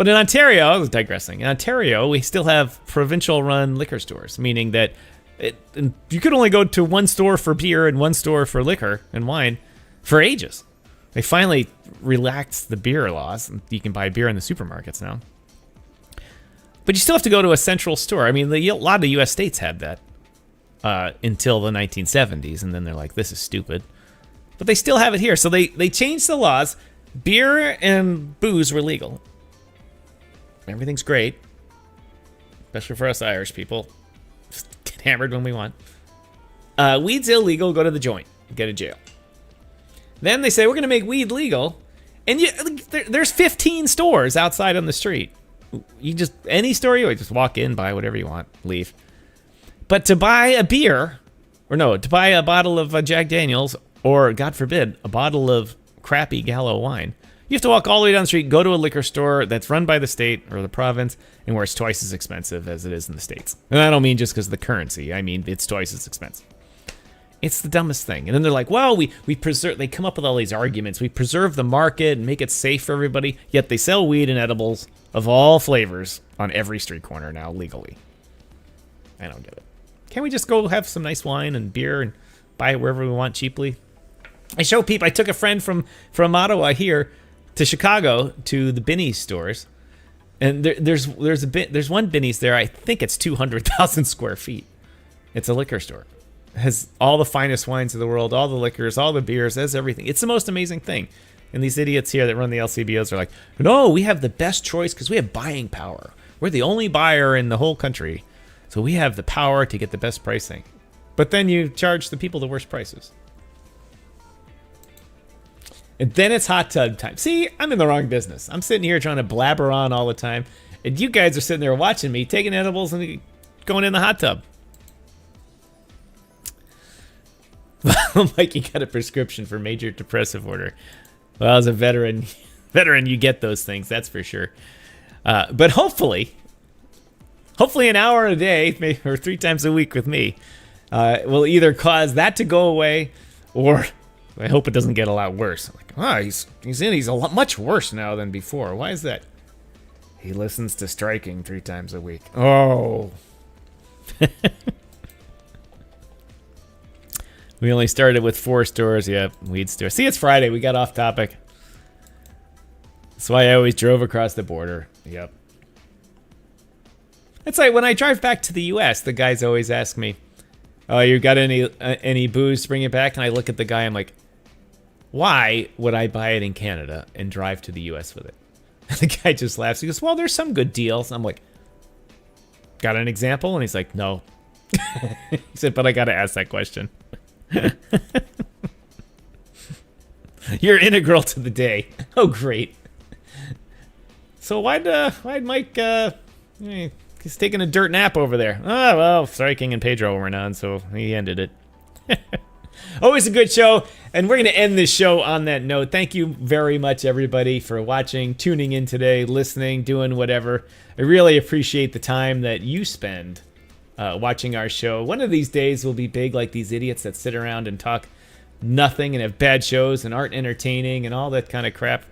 Speaker 1: But in Ontario, I was digressing. In Ontario, we still have provincial-run liquor stores, meaning that you could only go to one store for beer and one store for liquor and wine for ages. They finally relaxed the beer laws, and you can buy beer in the supermarkets now. But you still have to go to a central store. I mean, a lot of the U.S. states had that until the 1970s, and then they're like, this is stupid. But they still have it here. So they changed the laws. Beer and booze were legal. Everything's great, especially for us Irish people. Just get hammered when we want. Weed's illegal. Go to the joint. Get to jail. Then they say we're going to make weed legal, and there's 15 stores outside on the street. You just any store you just walk in, buy whatever you want, leave. But to buy a beer, to buy a bottle of Jack Daniels, or God forbid, a bottle of crappy Gallo wine, you have to walk all the way down the street, go to a liquor store that's run by the state or the province, and where it's twice as expensive as it is in the States. And I don't mean just because of the currency. I mean it's twice as expensive. It's the dumbest thing. And then they're like, well, we preserve. They come up with all these arguments. We preserve the market and make it safe for everybody. Yet they sell weed and edibles of all flavors on every street corner now legally. I don't get it. Can't we just go have some nice wine and beer and buy it wherever we want cheaply? I show people. I took a friend from Ottawa here to Chicago to the Binny's stores, and there's one Binny's there. I think it's 200,000 square feet. It's a liquor store. It has all the finest wines of the world, all the liquors, all the beers, has everything. It's the most amazing thing. And these idiots here that run the LCBOs are like, no, we have the best choice because we have buying power. We're the only buyer in the whole country, so we have the power to get the best pricing. But then you charge the people the worst prices. And then it's hot tub time. See, I'm in the wrong business. I'm sitting here trying to blabber on all the time, and you guys are sitting there watching me, taking edibles and going in the hot tub. Mikey got a prescription for major depressive order. Well, as a veteran, you get those things, that's for sure. But hopefully an hour a day, or 3 times a week with me, will either cause that to go away, or I hope it doesn't get a lot worse. Like, he's a lot much worse now than before. Why is that? He listens to Striking 3 times a week. Oh. We only started with 4 stores. Yeah, weed store. See, it's Friday. We got off topic. That's why I always drove across the border. Yep. It's like when I drive back to the U.S., the guys always ask me, oh, you got any booze to bring it back? And I look at the guy, I'm like, why would I buy it in Canada and drive to the U.S. with it? And the guy just laughs. He goes, well, there's some good deals. I'm like, got an example? And he's like, no. He said, but I got to ask that question. You're integral to the day. Oh, great. So why'd Mike, he's taking a dirt nap over there. Oh, well, Striking and Pedro weren't on, so he ended it. Always a good show, and we're going to end this show on that note. Thank you very much, everybody, for watching, tuning in today, listening, doing whatever. I really appreciate the time that you spend watching our show. One of these days will be big like these idiots that sit around and talk nothing and have bad shows and aren't entertaining and all that kind of crap.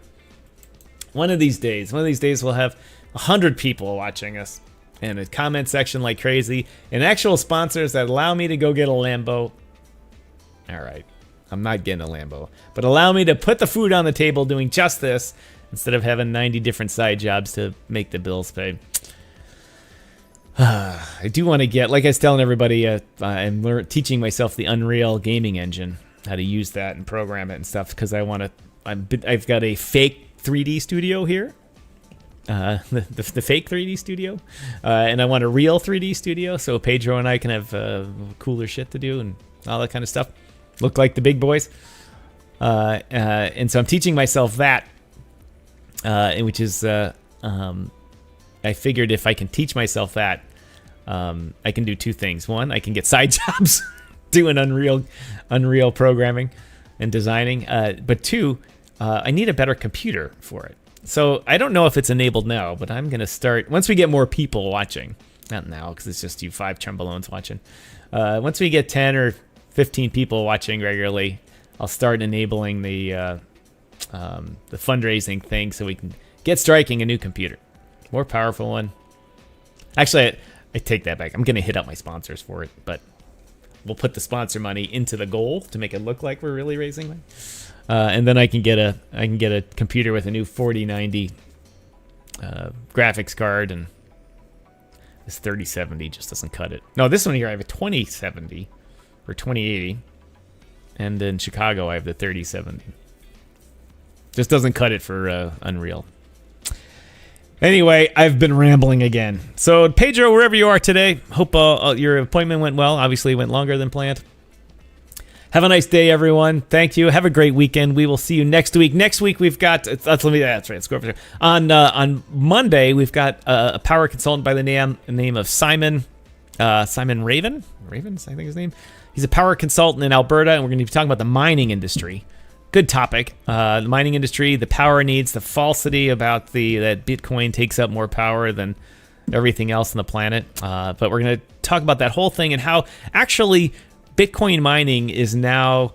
Speaker 1: One of these days we'll have 100 people watching us and a comment section like crazy and actual sponsors that allow me to go get a Lambo. All right, I'm not getting a Lambo, but allow me to put the food on the table doing just this instead of having 90 different side jobs to make the bills pay. I do want to get, like I was telling everybody, I'm teaching myself the Unreal gaming engine, how to use that and program it and stuff, because I've got a fake 3D studio here, the fake 3D studio, and I want a real 3D studio, so Pedro and I can have cooler shit to do and all that kind of stuff, look like the big boys, and so I'm teaching myself that, which is, I figured if I can teach myself that, I can do 2 things. One, I can get side jobs doing Unreal programming and designing. But 2, I need a better computer for it. So I don't know if it's enabled now, but I'm going to start, once we get more people watching, not now because it's just you 5 Chumbalones watching. Once we get 10 or 15 people watching regularly, I'll start enabling the fundraising thing so we can get Striking a new computer. More powerful one. Actually, I take that back. I'm going to hit up my sponsors for it, but we'll put the sponsor money into the goal to make it look like we're really raising money. And then I can get a computer with a new 4090 graphics card, and this 3070 just doesn't cut it. No, this one here I have a 2070 or 2080, and in Chicago I have the 3070. Just doesn't cut it for Unreal. Anyway, I've been rambling again. So, Pedro, wherever you are today, hope your appointment went well. Obviously, it went longer than planned. Have a nice day, everyone. Thank you. Have a great weekend. We will see you next week. Next week, we've got... That's right. Let's go over there. On Monday, we've got a power consultant by the name of Simon Raven? Ravens, I think his name. He's a power consultant in Alberta, and we're going to be talking about the mining industry. Good topic. The mining industry, the power needs, the falsity about that Bitcoin takes up more power than everything else on the planet. But we're going to talk about that whole thing and how actually Bitcoin mining is now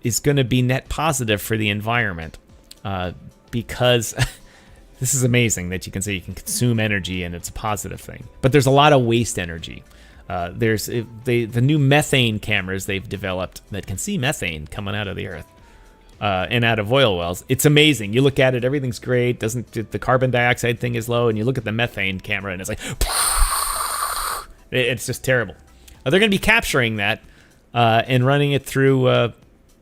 Speaker 1: is going to be net positive for the environment because this is amazing that you can say you can consume energy and it's a positive thing. But there's a lot of waste energy. There's the new methane cameras they've developed that can see methane coming out of the earth. And out of oil wells. It's amazing. You look at it, everything's great. The carbon dioxide thing is low, and you look at the methane camera, and it's like, it's just terrible. They're going to be capturing that and running it through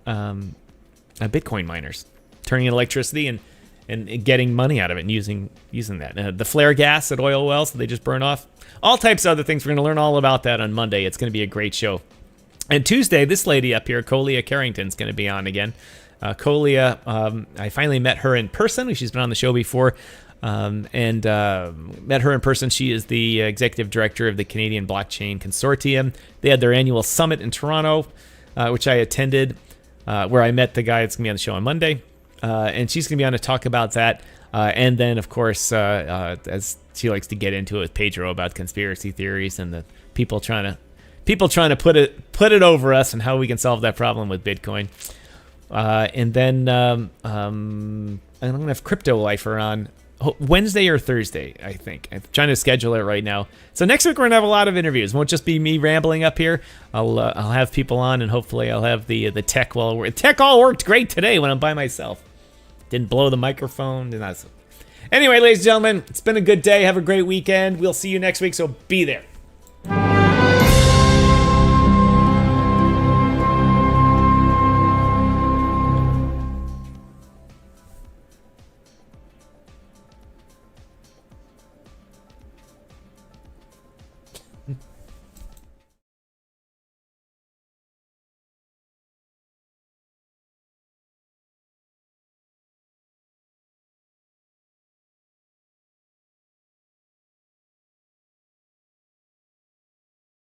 Speaker 1: Bitcoin miners, turning electricity and getting money out of it and using that. The flare gas at oil wells that they just burn off. All types of other things. We're going to learn all about that on Monday. It's going to be a great show. And Tuesday, this lady up here, Colia Carrington, is going to be on again. Colia, I finally met her in person. She's been on the show before, and met her in person. She is the executive director of the Canadian Blockchain Consortium. They had their annual summit in Toronto, which I attended, where I met the guy that's going to be on the show on Monday. And she's going to be on to talk about that. And then, of course, as she likes to get into it with Pedro about conspiracy theories and the people trying to put it over us and how we can solve that problem with Bitcoin. And then I'm going to have Crypto Lifer on Wednesday or Thursday, I think. I'm trying to schedule it right now. So next week we're going to have a lot of interviews. It won't just be me rambling up here. I'll have people on, and hopefully I'll have the tech well. Tech all worked great today when I'm by myself. Didn't blow the microphone. Anyway, ladies and gentlemen, it's been a good day. Have a great weekend. We'll see you next week, so be there.